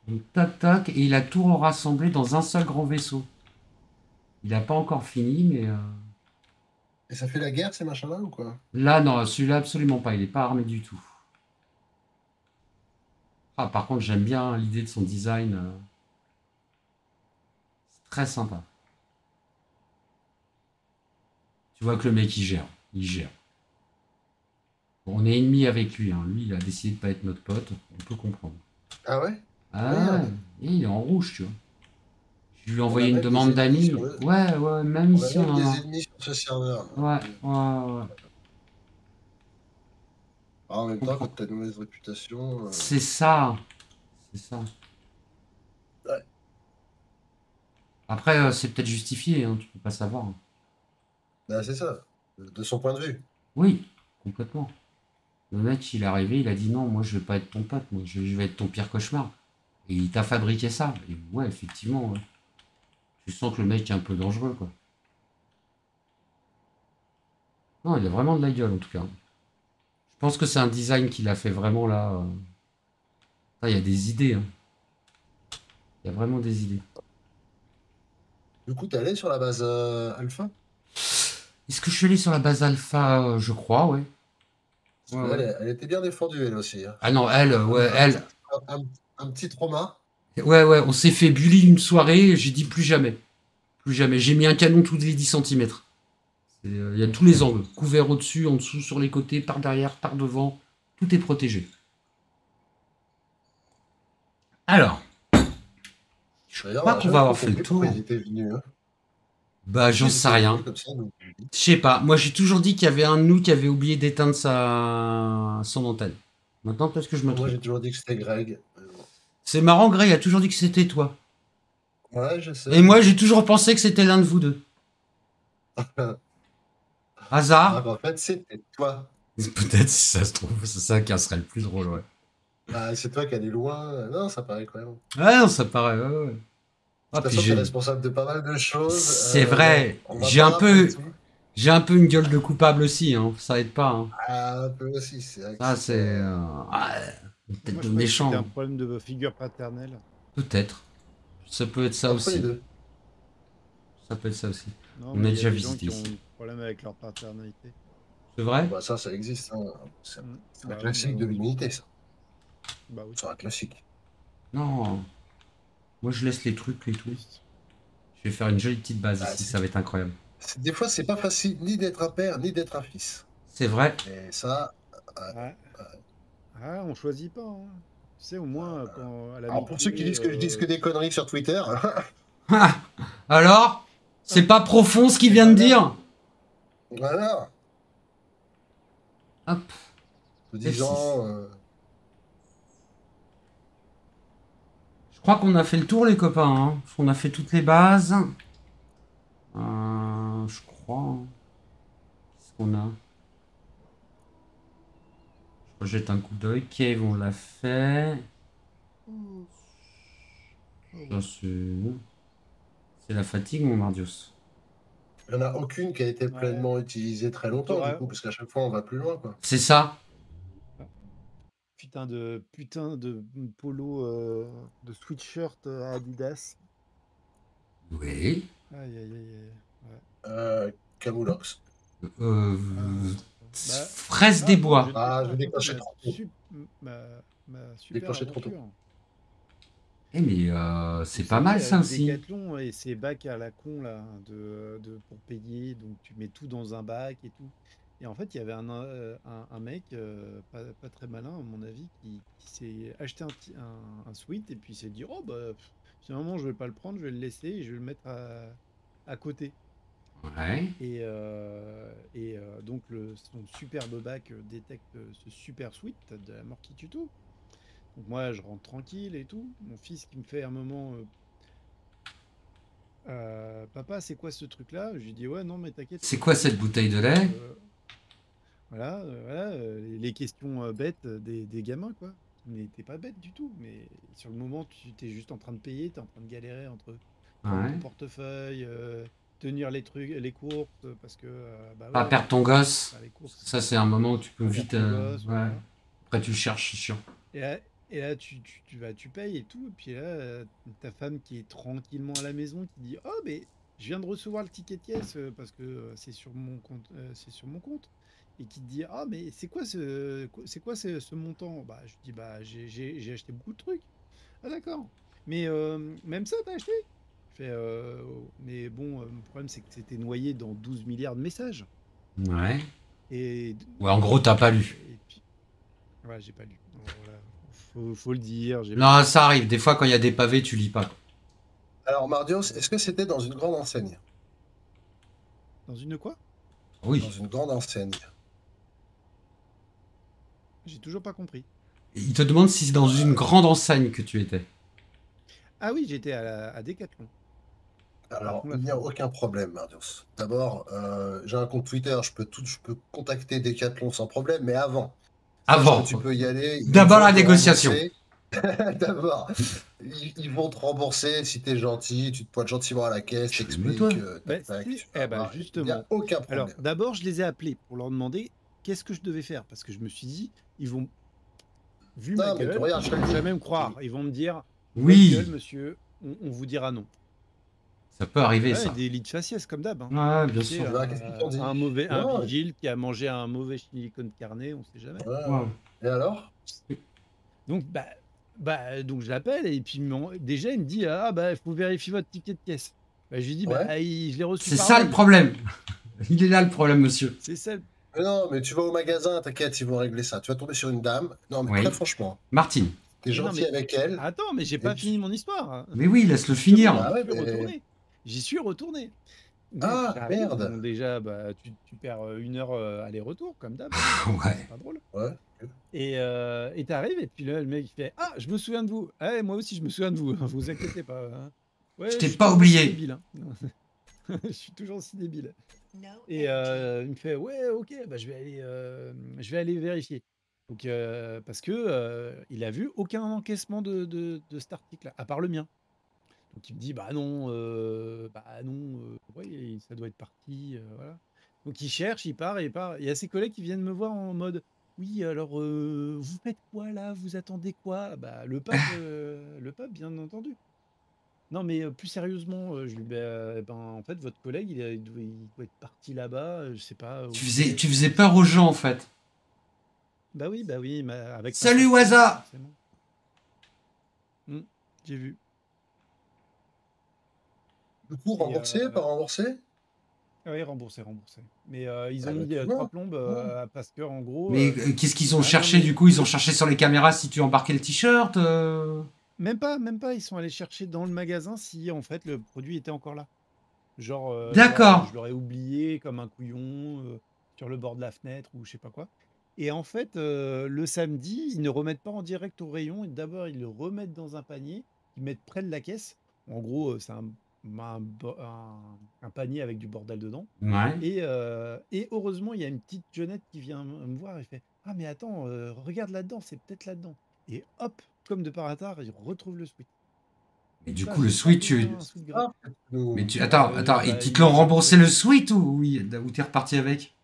Donc, tac, tac, et il a tout rassemblé dans un seul grand vaisseau. Il n'a pas encore fini, mais... Et ça fait la guerre, ces machins-là, ou quoi? Là, non, celui-là, absolument pas. Il n'est pas armé du tout. Ah, par contre, j'aime bien l'idée de son design. C'est très sympa. Tu vois que le mec, il gère. Il gère. Bon, on est ennemis avec lui. Hein. Lui, il a décidé de pas être notre pote. On peut comprendre. Ah ouais? Ah, et il est en rouge, tu vois. Je lui ai envoyé une demande d'amis. Ouais, ouais, même ici, on a des ennemis sur ce serveur. Ouais, ouais. En même temps, quand t'as une mauvaise réputation... C'est ça. C'est ça. Ouais. Après, c'est peut-être justifié, hein, tu peux pas savoir. Bah, c'est ça, de son point de vue. Oui, complètement. Le mec, il est arrivé, il a dit non, moi je vais pas être ton pote, moi je vais être ton pire cauchemar. Et il t'a fabriqué ça. Et ouais, effectivement, ouais. Tu sens que le mec est un peu dangereux, quoi. Non, il a vraiment de la gueule, en tout cas. Je pense que c'est un design qu'il a fait vraiment là. Il y a des idées. Hein. Il y a vraiment des idées. Du coup, t'es allé sur la base Alpha? Est-ce que je suis allé sur la base Alpha? Je crois, ouais. Ouais. Elle était bien défendue, elle aussi. Hein. Ah non, elle, ouais, elle. Un petit trauma. Ouais, on s'est fait bully une soirée, j'ai dit plus jamais. Plus jamais. J'ai mis un canon tous les 10 cm. Il y a tous les angles. Couvert au-dessus, en dessous, sur les côtés, par derrière, par devant. Tout est protégé. Alors. Je crois qu'on va avoir fait le tour. Bah, j'en sais rien. Je sais pas. Moi, j'ai toujours dit qu'il y avait un de nous qui avait oublié d'éteindre son antenne. Maintenant, peut-être que je me trompe. Moi, j'ai toujours dit que c'était Greg. C'est marrant, Greg a toujours dit que c'était toi. Ouais, je sais. Et moi, j'ai toujours pensé que c'était l'un de vous deux. Hasard. Ah, bah, en fait, c'était toi. Peut-être, si ça se trouve, c'est ça qui serait le plus drôle, ouais. Bah, c'est toi qui allais loin. Non, ça paraît incroyable. Ouais, non, ça paraît, ouais. De toute façon, t'es responsable de pas mal de choses. C'est vrai. J'ai un peu une gueule de coupable aussi, hein. Ça aide pas. Hein. Ah, un peu aussi, c'est vrai. Ça, c'est une tête de méchant. C'est un problème de figure paternelle. Peut-être. Ça peut être ça aussi. Ça peut être ça aussi. Non, on a déjà visité ici. Qui ont un problème avec leur paternalité. C'est vrai? Bah, ça existe. Hein. C'est un classique de l'humanité, ça. Bah oui. C'est un classique. Non. Moi, je laisse les trucs et tout. Je vais faire une jolie petite base ici, ça va être incroyable. Des fois, c'est pas facile ni d'être un père, ni d'être un fils. C'est vrai. Et ça... on choisit pas. Hein. Tu sais, au moins, quand... Alors, pour ceux qui disent que je dis que des conneries sur Twitter... Alors C'est pas profond ce qu'il vient de dire. Voilà. Hop. Disant, je crois qu'on a fait le tour, les copains. Hein. On a fait toutes les bases. Je crois. Qu'est-ce qu'on a? Je rejette un coup d'œil. Cave, on l'a fait. Ça, c'est la fatigue, mon Mardios. Il n'y en a aucune qui a été pleinement utilisée très longtemps, du coup, parce qu'à chaque fois, on va plus loin, quoi. C'est ça. Putain de polo de sweatshirt Adidas. Oui. Aïe, aïe, aïe. Camoulox. Fraise des bois. Je décrochais trop tôt. Décroché trop tôt. Eh mais c'est pas mal ça aussi. Decathlon et ces bacs à la con là pour payer, donc tu mets tout dans un bac et tout. Et en fait, il y avait un mec pas très malin à mon avis qui s'est acheté un sweat et puis il s'est dit oh bah finalement je vais pas le prendre, je vais le laisser et je vais le mettre à côté. Ouais. Et donc son superbe bac détecte ce super sweat de la mort qui tue tout. Donc moi je rentre tranquille et tout. Mon fils qui me fait un moment papa c'est quoi ce truc là? Je lui dis ouais non mais t'inquiète. C'est quoi cette bouteille de lait? Voilà, les questions bêtes des gamins quoi. Mais t'es pas bête du tout. Mais sur le moment tu t'es juste en train de payer, t'es en train de galérer entre ton portefeuille, tenir les trucs, les courses parce que pas perdre ton gosse. Ça c'est un moment où tu peux vite. Voilà. Après tu le cherches, c'est chiant. Et là, tu payes et tout. Et puis là, ta femme qui est tranquillement à la maison, qui dit oh, mais je viens de recevoir le ticket de caisse parce que c'est sur mon compte. Et qui te dit ah, mais c'est quoi ce montant? Bah, je dis bah, j'ai acheté beaucoup de trucs. Ah, d'accord. Mais même ça, t'as acheté? Je fais mais bon, le problème, c'est que c'était noyé dans 12 milliards de messages. Ouais. Ouais, en gros, t'as pas lu. Et puis, ouais, j'ai pas lu. Voilà. Faut le dire. Non, ça arrive. Des fois, quand il y a des pavés, tu lis pas. Alors, Mardios, est-ce que c'était dans une grande enseigne? Dans une quoi? Oui. Dans une grande enseigne. J'ai toujours pas compris. Il te demande si c'est dans une grande enseigne que tu étais. Ah oui, j'étais à Decathlon. Alors, il n'y a aucun problème, Mardios. D'abord, j'ai un compte Twitter, je peux contacter Decathlon sans problème, mais avant. Tu peux y aller. D'abord la négociation. D'abord, ils vont te rembourser si tu es gentil, tu te pointes gentiment à la caisse, t'expliques. Justement. Il n'y a aucun problème. Alors, d'abord, je les ai appelés pour leur demander qu'est-ce que je devais faire, parce que je me suis dit, ils vont, vu ma gueule, je vais même croire. Ils vont me dire, oui, gueule, monsieur, on vous dira non. Ça peut arriver, ça. Des lits de faciès, comme d'hab. Hein. Ouais, bien sûr. Un vigile qui a mangé un mauvais silicone carné, on sait jamais. Ouais. Et alors? Donc, donc je l'appelle et puis déjà il me dit il faut vérifier votre ticket de caisse. Je lui dis je l'ai reçu. C'est ça le problème. Il est là le problème, monsieur. C'est ça. Mais non, mais tu vas au magasin, t'inquiète, ils vont régler ça. Tu vas tomber sur une dame. Non, mais très franchement. Martine. T'es gentil avec elle. Attends, mais j'ai pas fini mon histoire. Mais oui, laisse-le finir. J'y suis retourné. Donc, merde. Donc déjà, tu perds 1 heure aller-retour, comme d'hab. Ouais. C'est pas drôle. Ouais. Et t'arrives, et puis là, le mec, il fait ah, je me souviens de vous. Ah, moi aussi, je me souviens de vous. Vous inquiétez pas. Hein. Ouais, je t'ai pas oublié. Débile, hein. Je suis toujours aussi débile. Et il me fait ouais, ok, je vais aller vérifier. Donc, parce que il a vu aucun encaissement de cet article, à part le mien. Donc il me dit non, ouais, ça doit être parti, voilà. Donc il cherche, il part. Il y a ses collègues qui viennent me voir en mode oui, alors vous faites quoi là? Vous attendez quoi? Le pape, bien entendu. Non, mais plus sérieusement, je lui dis en fait, votre collègue, il doit être parti là-bas, je sais pas. Tu faisais peur aux gens en fait. Bah oui, avec. Salut Waza. J'ai vu. Du coup, remboursé, pas remboursé? Oui, remboursé. Mais ils ont mis 3 plombes parce que en gros. Mais qu'est-ce qu'ils ont cherché du coup? Ils ont cherché sur les caméras si tu embarquais le t-shirt Même pas. Ils sont allés chercher dans le magasin si en fait le produit était encore là. Genre, D'accord. je l'aurais oublié comme un couillon sur le bord de la fenêtre ou je sais pas quoi. Et en fait, le samedi, ils ne remettent pas en direct au rayon. D'abord, ils le remettent dans un panier, ils mettent près de la caisse. En gros, c'est un panier avec du bordel dedans. Ouais. Et heureusement, il y a une petite jeunette qui vient me voir et fait « Ah mais attends, regarde là-dedans, c'est peut-être là-dedans. » Et hop, comme de par hasard, il retrouve le sweat. Et du Ça, coup, le j'ai pas sweet, payé un sweat gratuit. Mais attends, et Bah, ils te l'ont remboursé le sweet ou t'es reparti avec?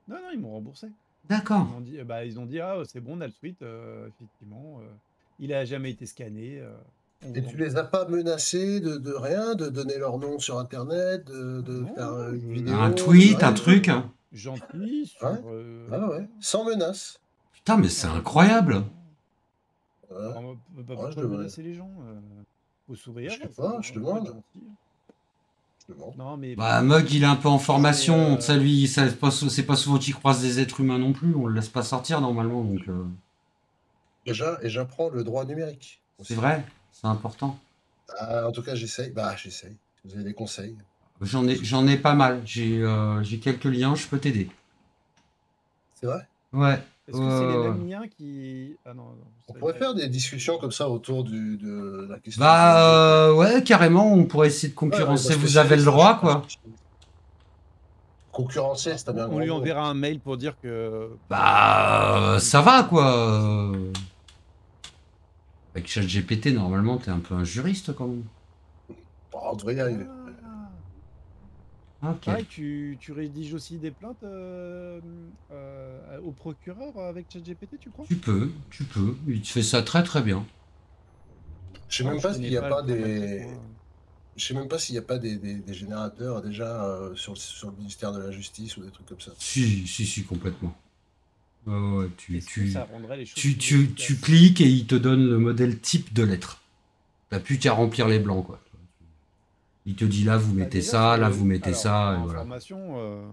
Non, ils m'ont remboursé. D'accord. Ils ont dit ah c'est bon, on a le sweat, effectivement, il a jamais été scanné. Et tu les as pas menacés de rien, de donner leur nom sur internet, de faire une vidéo, un tweet, un truc. Gentil sur. Ouais. Sans menace. Putain, mais c'est incroyable. On peut pas menacer les gens. Faut sourire. Je sais pas, je demande. Non, mais bah, Mog, il est un peu en formation. Ça, lui, c'est pas souvent qu'il croise des êtres humains non plus. On le laisse pas sortir normalement. Donc, Déjà, et j'apprends le droit numérique. C'est vrai, c'est important. En tout cas, j'essaye. J'essaye. Vous avez des conseils? J'en ai pas mal. J'ai quelques liens, je peux t'aider. C'est vrai? Ouais. Est-ce que c'est les mêmes liens qui. Ah non. On pourrait faire des discussions comme ça autour de la question. Bah ouais, carrément, on pourrait essayer de concurrencer. Vous avez le droit, quoi. Concurrencer, c'est bien. On lui enverra un mail pour dire que. Bah ça va, quoi. Avec ChatGPT, normalement, t'es un peu un juriste, quand même. On devrait y arriver. Ok. Pareil, tu rédiges aussi des plaintes au procureur avec ChatGPT, tu crois? Tu peux. Il te fait ça très très bien. Je sais même pas s'il n'y a pas des. Je sais même pas s'il n'y a pas des générateurs déjà sur le ministère de la Justice ou des trucs comme ça. Si, complètement. Ouais, tu cliques et il te donne le modèle type de lettre. T'as plus qu'à remplir les blancs, quoi. Il te dit là, vous mettez ça, là, vous mettez ça. Et voilà. Information,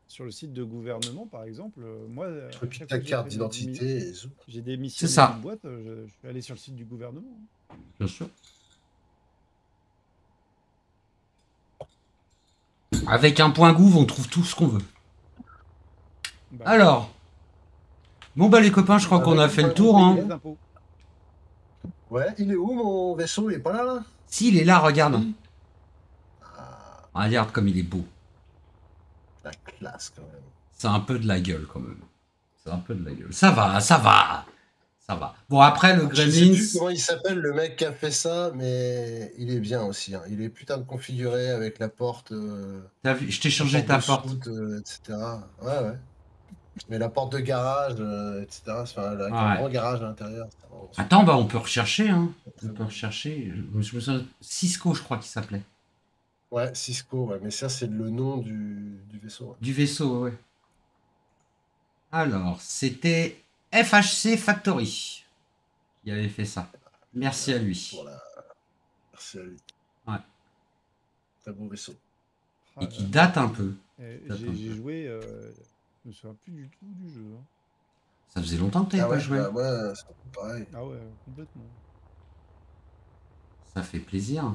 sur le site de gouvernement, par exemple, moi, puis ta carte d'identité. J'ai des missions dans une boîte, je suis allé sur le site du gouvernement. Bien sûr. Avec un point gouv, on trouve tout ce qu'on veut. Bah, alors, bon bah les copains, je crois qu'on a fait le tour. Hein. Ouais, il est où mon vaisseau? Il est pas là? Si, il est là, regarde. Regarde comme il est beau. La classe quand même. C'est un peu de la gueule quand même. Ça va. Bon après le Gremlins. Je sais plus comment il s'appelle le mec qui a fait ça, mais il est bien aussi. Hein. Il est putain de configuré avec la porte. T'as vu, je t'ai changé ta porte. Etc. Ouais. Mais la porte de garage, etc. Enfin, avec un grand garage à l'intérieur. Attends, bah on peut rechercher. Hein. On peut rechercher. Je me souviens, Cisco, je crois qu'il s'appelait. Ouais, Cisco, ouais. Mais ça, c'est le nom du vaisseau. Ouais. Du vaisseau, ouais. Alors, c'était FHC Factory qui avait fait ça. Merci à lui. Voilà. Merci à lui. Ouais. Très beau vaisseau. Et qui date un peu. J'ai joué, je me souviens plus du tout du jeu. Hein. Ça faisait longtemps que t'avais pas joué. Ouais, c'est pareil. Ah ouais, complètement. Ça fait plaisir.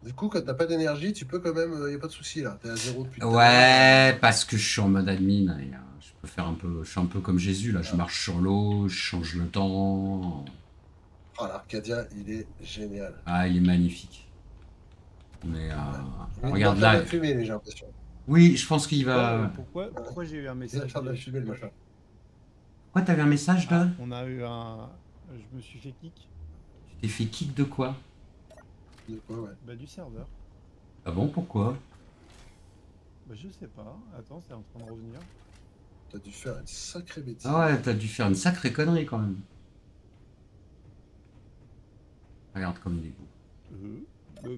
Du coup, quand t'as pas d'énergie, tu peux quand même, y a pas de souci là. T'es à 0 depuis. Ouais, parce que je suis en mode admin. Et, je peux faire un peu. Je suis un peu comme Jésus là. Je marche sur l'eau, je change le temps. Oh, l'Arcadia, il est génial. Ah, il est magnifique. Mais regarde là. Fumée, j'ai l'impression. Oui, je pense qu'il va. Pourquoi j'ai eu un message? De la fumée, le machin. Pourquoi t'avais un message de? On a eu un. Je me suis fait kick. Tu t'es fait kick de quoi? De quoi, ouais. Bah du serveur. Ah bon, pourquoi? Bah je sais pas. Attends, c'est en train de revenir. T'as dû faire une sacrée bêtise. Ah ouais, t'as dû faire une sacrée connerie quand même. Regarde comme il est beau.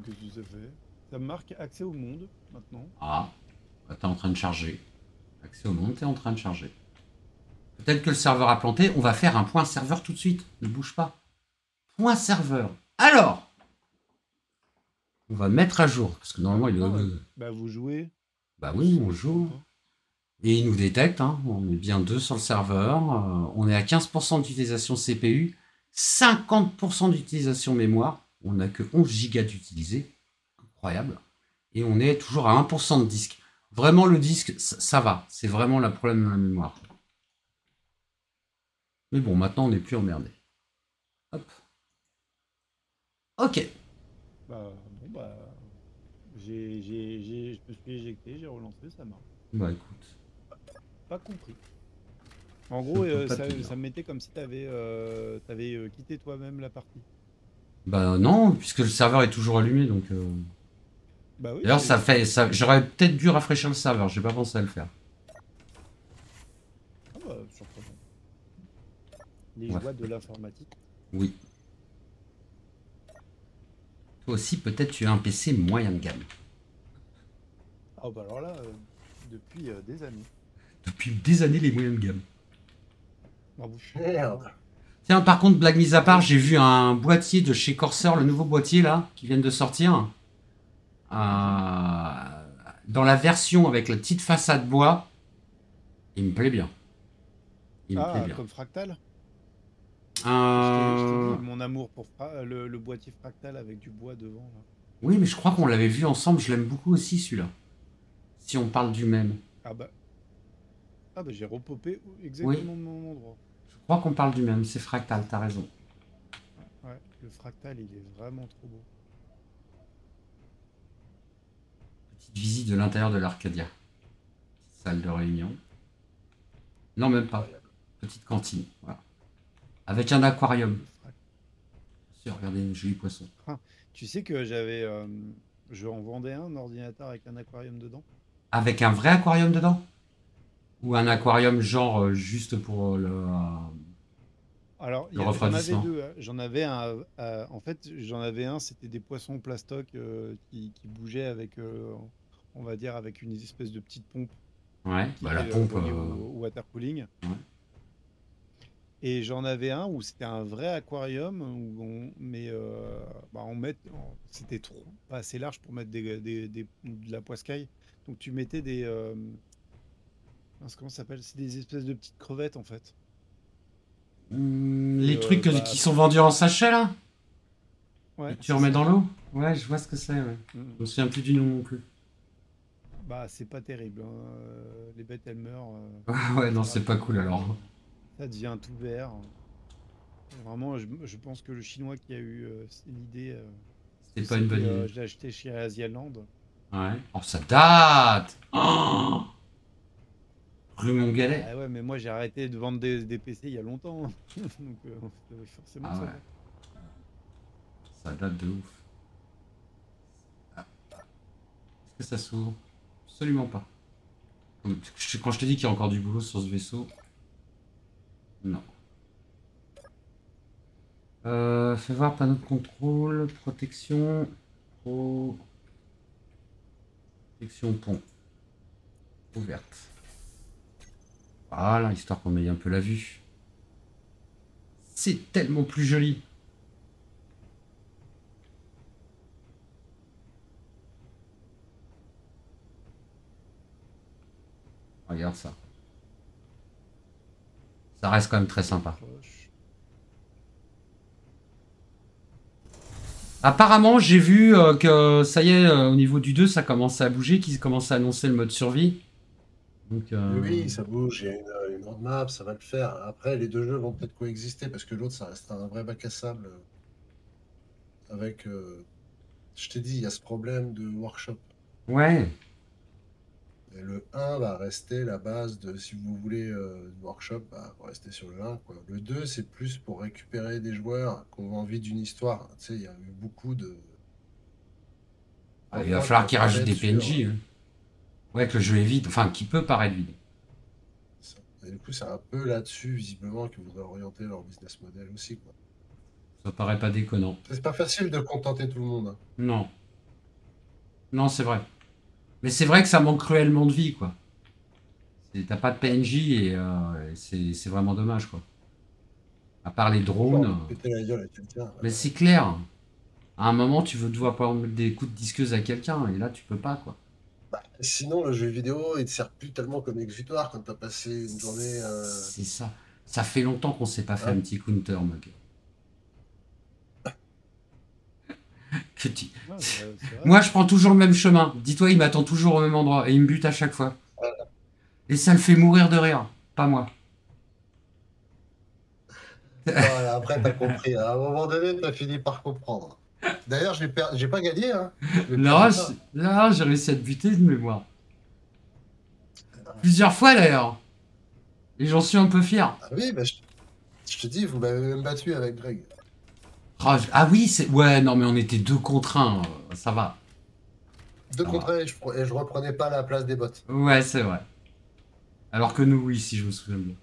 Qu'est-ce que ça fait? Ça me marque accès au monde maintenant. Ah, t'es en train de charger. Accès au monde, t'es en train de charger. Peut-être que le serveur a planté. On va faire un point serveur tout de suite. Ne bouge pas. Point serveur. Alors, on va mettre à jour. Parce que normalement, il est... Bah, vous jouez. Bah oui, on joue. Et il nous détecte. Hein. On est bien 2 sur le serveur. On est à 15% d'utilisation CPU. 50% d'utilisation mémoire. On n'a que 11 Go d'utilisé. Incroyable. Et on est toujours à 1% de disque. Vraiment, le disque, ça va. C'est vraiment le problème de la mémoire. Mais bon, maintenant, on n'est plus emmerdé. Hop. Ok. Bah, bon, bah, je me suis éjecté, j'ai relancé, ça marche. Bah, écoute. Pas compris. En gros, ça me mettait comme si t'avais quitté toi-même la partie. Bah non, puisque le serveur est toujours allumé, donc... Bah oui. D'ailleurs, ça fait... J'aurais peut-être dû rafraîchir le serveur, j'ai pas pensé à le faire. Ah bah, surprenant. Les joies de l'informatique. Oui. Toi aussi, peut-être tu as un PC moyen de gamme. Ah bah alors là, depuis des années. Depuis des années, les moyens de gamme. Ah, merde. Tiens, par contre, blague mise à part, j'ai vu un boîtier de chez Corsair, le nouveau boîtier là, qui vient de sortir. Dans la version avec la petite façade bois, il me plaît bien. Il me plaît bien. Comme Fractal. Je t'ai dit mon amour pour le boîtier Fractal avec du bois devant. Là. Oui, mais je crois qu'on l'avait vu ensemble, je l'aime beaucoup aussi celui-là. Si on parle du même. Ah bah j'ai repopé exactement au même endroit. Je crois qu'on parle du même, c'est Fractal, t'as raison. Ouais, le Fractal, il est vraiment trop beau. Petite visite de l'intérieur de l'Arcadia. Petite salle de réunion. Non, même pas. Petite cantine, voilà. Avec un aquarium. Regardez les jolis poissons. Tu sais que je en vendais un ordinateur avec un aquarium dedans. Avec un vrai aquarium dedans? Ou un aquarium genre juste pour le Alors, j'en avais deux. Hein. J'en avais un. En fait, j'en avais un. C'était des poissons plastoc qui bougeaient avec, on va dire, avec une espèce de petite pompe. Ouais. Bah la pompe. Au water cooling. Ouais. Et j'en avais un où c'était un vrai aquarium, mais c'était trop pas assez large pour mettre de la poiscaille. Donc tu mettais des... comment ça s'appelle? C'est des espèces de petites crevettes en fait. Les trucs qui sont vendus en sachet là? Ouais. Tu remets dans l'eau? Ouais, je vois ce que c'est. Ouais. Je me souviens plus du nom non plus. Bah c'est pas terrible. Hein. Les bêtes elles meurent. Ouais, non, c'est pas cool alors. Ça devient tout vert. Vraiment, je pense que le chinois qui a eu l'idée. C'était pas une bonne idée. Je l'ai acheté chez Asialand. Ouais. Oh, ça date! Oh, rue Montgalet. Ah ouais, mais moi j'ai arrêté de vendre des PC il y a longtemps. Donc forcément ça date. Ça date de ouf. Est-ce que ça s'ouvre? Absolument pas. Quand je te dis qu'il y a encore du boulot sur ce vaisseau. Non. Fais voir panneau de contrôle, protection, protection pont. Ouverte. Voilà, histoire qu'on ait un peu la vue. C'est tellement plus joli. Regarde ça. Ça reste quand même très sympa. Apparemment, j'ai vu que ça y est, au niveau du 2, ça commence à bouger, qu'ils commencent à annoncer le mode survie. Donc, oui, ça bouge, il y a une roadmap, ça va le faire. Après, les deux jeux vont peut-être coexister parce que l'autre, ça reste un vrai bac à sable. Avec, je t'ai dit, il y a ce problème de workshop. Ouais. Et le 1 va rester la base de, si vous voulez workshop, bah, vous restez sur le 1. Quoi. Le 2, c'est plus pour récupérer des joueurs qui ont envie d'une histoire. Tu sais, il y a eu beaucoup de... il va falloir qu'ils rajoutent des PNJ. Hein. Ouais, que le jeu est vide, enfin, qui peut paraître vide. Et du coup, c'est un peu là-dessus, visiblement, qu'ils voudraient orienter leur business model aussi. Quoi. Ça paraît pas déconnant. C'est pas facile de contenter tout le monde. Hein. Non. Non, c'est vrai. Mais c'est vrai que ça manque cruellement de vie, quoi. T'as pas de PNJ et c'est vraiment dommage, quoi. À part les drones. Mais c'est clair. À un moment, tu veux devoir pouvoir mettre des coups de disqueuse à quelqu'un, et là, tu peux pas, quoi. Bah, sinon, le jeu vidéo, il te sert plus tellement comme exutoire quand t'as passé une journée. C'est ça. Ça fait longtemps qu'on s'est pas fait un petit counter, mec. Moi, je prends toujours le même chemin. Dis-toi, il m'attend toujours au même endroit et il me bute à chaque fois. Et ça le fait mourir de rire, pas moi. Voilà, après, t'as compris. À un moment donné, t'as fini par comprendre. D'ailleurs, j'ai pas gagné. Hein. Non, j'ai réussi à te buter de mémoire. Plusieurs fois d'ailleurs. Et j'en suis un peu fier. Ah oui, bah, je te dis, vous m'avez même battu avec Greg. Ah oui, c'est... Ouais, non, mais on était 2 contre 1. Ça va. 2 contre 1 et je reprenais pas la place des bots. Ouais, c'est vrai. Alors que nous, oui, si je me souviens bien.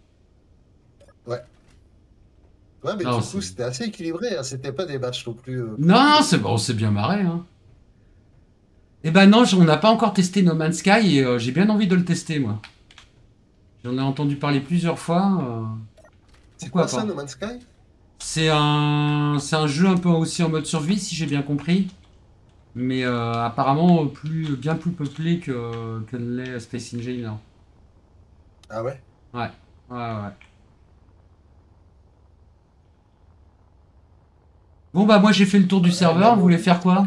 Ouais. Ouais, mais non, du coup, c'était assez équilibré. Hein. C'était pas des matchs non plus... Non, c'est bon, on s'est bien marré. Hein. Eh ben non, on n'a pas encore testé No Man's Sky et j'ai bien envie de le tester, moi. J'en ai entendu parler plusieurs fois. C'est quoi ça, No Man's Sky? C'est un jeu un peu aussi en mode survie, si j'ai bien compris. Mais apparemment bien plus peuplé que l'est Space Engineer. Ah ouais? Ouais. Bon bah moi j'ai fait le tour du serveur, vous voulez faire quoi?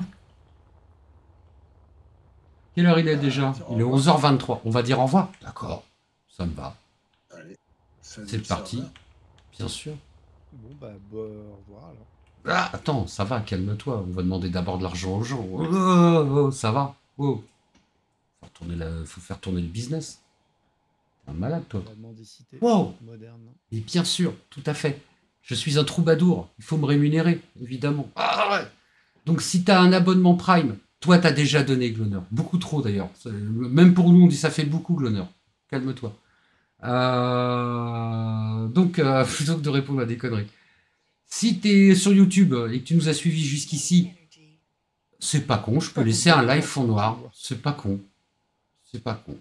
Quelle heure il est déjà? Il est 11h23. On va dire au revoir. D'accord, ça me va. Allez, c'est parti. Bien sûr. Bon bah au revoir alors. Ah, attends, ça va, calme-toi. On va demander d'abord de l'argent aux gens. Oh, ça va. Oh. Faut faire tourner le business. T'es un malade, toi. La mendicité moderne. Et bien sûr, tout à fait. Je suis un troubadour. Il faut me rémunérer, évidemment. Ah, ouais. Donc, si t'as un abonnement Prime, toi, t'as déjà donné, Gloner. Beaucoup trop, d'ailleurs. Même pour nous, on dit ça fait beaucoup, Gloner. Calme-toi. Donc, plutôt que de répondre à des conneries. Si t'es sur YouTube et que tu nous as suivis jusqu'ici, c'est pas con, je peux laisser un live fond noir. C'est pas con. C'est pas con.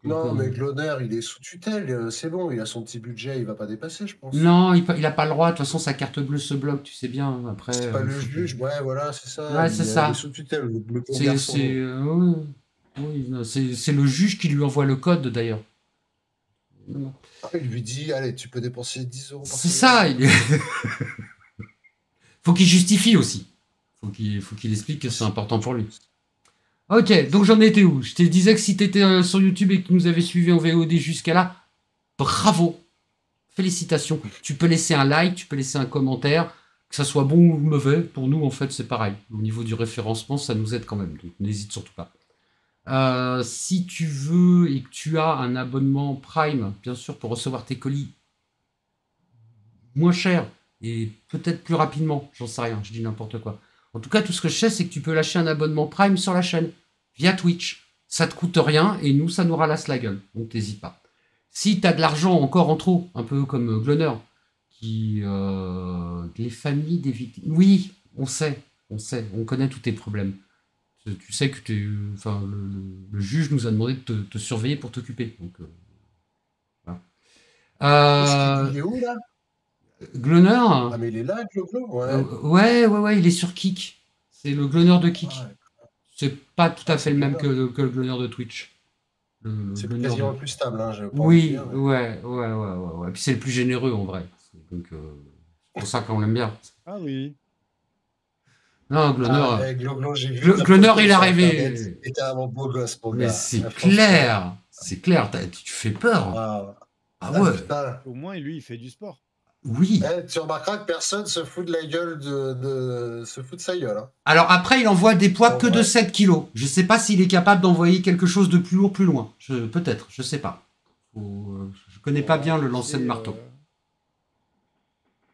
Non, mais Gloner, il est sous tutelle, c'est bon, il a son petit budget, il va pas dépasser, je pense. Non, il a pas le droit, de toute façon, sa carte bleue se bloque, tu sais bien. Après, c'est pas le juge, ouais, voilà, c'est ça. Ouais, c'est ça. Il est sous tutelle, le c'est le juge qui lui envoie le code, d'ailleurs. Il lui dit, allez, tu peux dépenser 10 euros par semaine. C'est ça. Faut qu'il justifie aussi. Faut qu'il explique que c'est important pour lui. Ok, donc j'en étais où? Je te disais que si t'étais sur YouTube et que tu nous avais suivi en VOD jusqu'à là, bravo. Félicitations. Tu peux laisser un like, tu peux laisser un commentaire, que ça soit bon ou mauvais. Pour nous, en fait, c'est pareil. Au niveau du référencement, ça nous aide quand même. Donc n'hésite surtout pas. Si tu veux et que tu as un abonnement Prime, bien sûr, pour recevoir tes colis moins cher et peut-être plus rapidement, j'en sais rien, je dis n'importe quoi. En tout cas, tout ce que je sais, c'est que tu peux lâcher un abonnement Prime sur la chaîne, via Twitch. Ça te coûte rien et nous, ça nous ralasse la gueule. Donc t'hésites pas. Si tu as de l'argent encore en trop, un peu comme Gloner, les familles des victimes... Oui, on sait, on connaît tous tes problèmes. Tu sais que le juge nous a demandé de te surveiller pour t'occuper. Donc, voilà. Il est où, là? Gloner. Ah, mais il est là, Gloglo? Ouais, il est sur Kik. C'est le Gloner de Kik. C'est pas tout à fait le même que le Gloner de Twitch. C'est quasiment plus stable, hein, oui, ouais. Puis c'est le plus généreux, en vrai. Donc, c'est pour ça qu'on l'aime bien. Ah oui. Non, Gloner. Gloner, il est arrivé. Il était un beau gosse, mon gars. Mais c'est clair. C'est clair. Tu fais peur. Ah ouais. Putain. Au moins, lui, il fait du sport. Oui. Tu remarqueras que personne se fout de la gueule se fout de sa gueule. Hein. Alors après, il envoie des poids que de 7 kilos. Je sais pas s'il est capable d'envoyer quelque chose de plus lourd, plus loin. Peut-être, je sais pas. Je connais pas bien le lancer de marteau.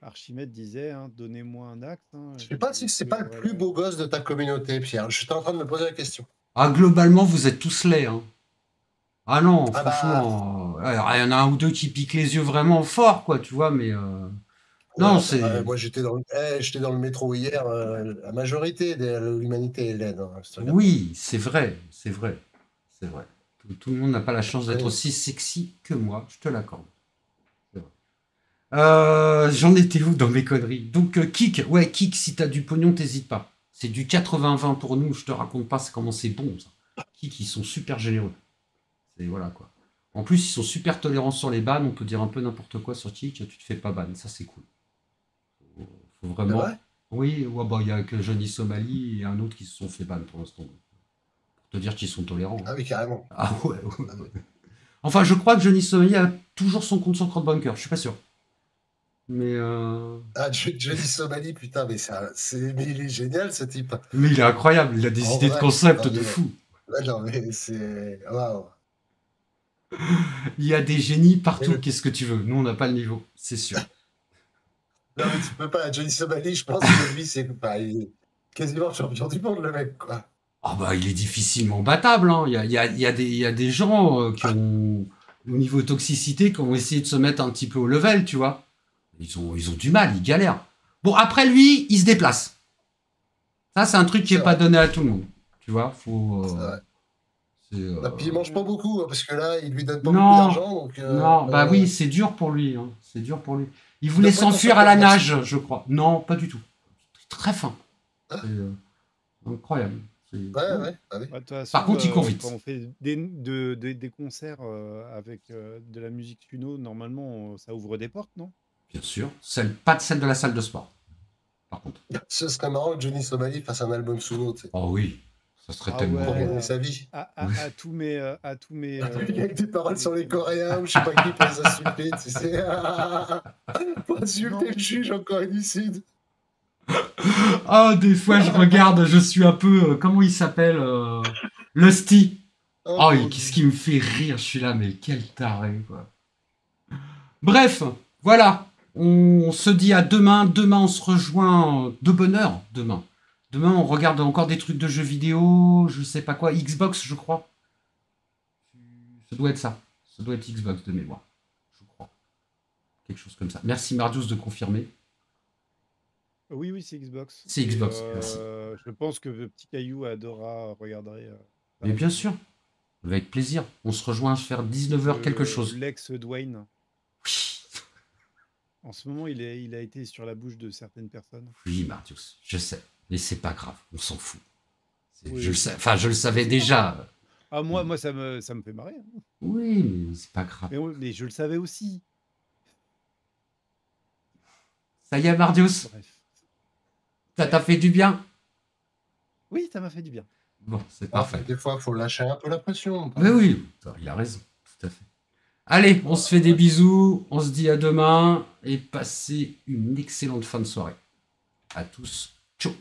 Archimède disait, hein, donnez-moi un axe. Hein, je sais pas si c'est pas le plus beau gosse de ta communauté, Pierre. Je suis en train de me poser la question. Ah, globalement, vous êtes tous laids. Hein. Ah non, franchement. Il y en a un ou deux qui piquent les yeux vraiment fort, quoi, tu vois, mais... Non, c'est... moi, j'étais dans le métro hier. La majorité de l'humanité est laide. Hein, oui, c'est vrai. Tout le monde n'a pas la chance d'être aussi sexy que moi, je te l'accorde. J'en étais où dans mes conneries? Donc, Kik, si t'as du pognon, t'hésites pas. C'est du 80-20 pour nous, je te raconte pas comment c'est bon, ça. Kik, ils sont super généreux. Et voilà, quoi. En plus, ils sont super tolérants sur les bans, on peut dire un peu n'importe quoi sur Kik, tu te fais pas ban, ça c'est cool. Faut vraiment... Oui, ouais, bah, il y a que Johnny Somali et un autre qui se sont fait ban pour l'instant. Pour te dire qu'ils sont tolérants. Ah oui, carrément. Ah ouais. Enfin, je crois que Johnny Somali a toujours son compte sur Crowdbunker, je suis pas sûr. Mais Ah, Johnny Somali, putain, mais il est génial ce type. Mais il est incroyable, il a des idées de concept de fou. Non, mais c'est. Waouh. Il y a des génies partout, qu'est-ce que tu veux? Nous, on n'a pas le niveau, c'est sûr. Non, mais tu peux pas. Johnny Somali, je pense que lui, il est quasiment champion du monde, le mec, quoi. Ah bah, il est difficilement battable. Hein. Il y a des gens qui ont, au niveau toxicité, qui ont essayé de se mettre un petit peu au level, tu vois. Ils ont du mal, ils galèrent. Bon, après lui, il se déplace. Ça, c'est un truc qui n'est pas donné à tout le monde. Tu vois, faut... Puis il mange pas beaucoup, hein, parce que là, il lui donne pas beaucoup d'argent. Donc, non, bah oui, c'est dur pour lui. Hein. C'est dur pour lui. Il voulait s'enfuir à la nage, je crois. Non, pas du tout. Très fin. C'est incroyable. Ouais. Bah, de toute façon, par contre, il court vite. Quand on fait des concerts avec de la musique Suno, normalement, ça ouvre des portes, non? Bien sûr. Pas celle de la salle de sport. Par contre. Ce serait marrant que Johnny Somali fasse un album Suno, tu sais. Oh oui. Ça serait tellement pour gagner sa vie. À tous mes Avec des paroles sur les Coréens, ou je sais pas qui peut les insulter, tu sais. Pour insulter le juge en Corée du Sud. Ah, des fois, je regarde, je suis un peu... comment il s'appelle Lusty. Oh, qu'est-ce qui me fait rire, je suis là, mais quel taré, quoi. Bref, voilà. On se dit à demain. Demain, on se rejoint de bonne heure. Demain, on regarde encore des trucs de jeux vidéo, je sais pas quoi. Xbox, je crois. Ça doit être ça. Ça doit être Xbox de mémoire. Je crois. Quelque chose comme ça. Merci, Mardius, de confirmer. Oui, c'est Xbox. C'est Xbox, merci. Je pense que le petit caillou regarderait. Mais bien sûr, avec plaisir. On se rejoint à faire 19h quelque chose. L'ex Dwayne. Oui. En ce moment, il a été sur la bouche de certaines personnes. Oui, Mardius, je sais. Mais c'est pas grave, on s'en fout. Oui. Je le savais déjà. Ah, moi ça me fait marrer. Hein. Oui, mais c'est pas grave. Mais je le savais aussi. Ça y est, Mardius. Bref. Ça t'a fait du bien? Oui, ça m'a fait du bien. Bon, c'est parfait. Des fois, il faut lâcher un peu la pression. Mais oui, il a raison, tout à fait. Allez, on se fait des bisous, on se dit à demain et passez une excellente fin de soirée. À tous, ciao.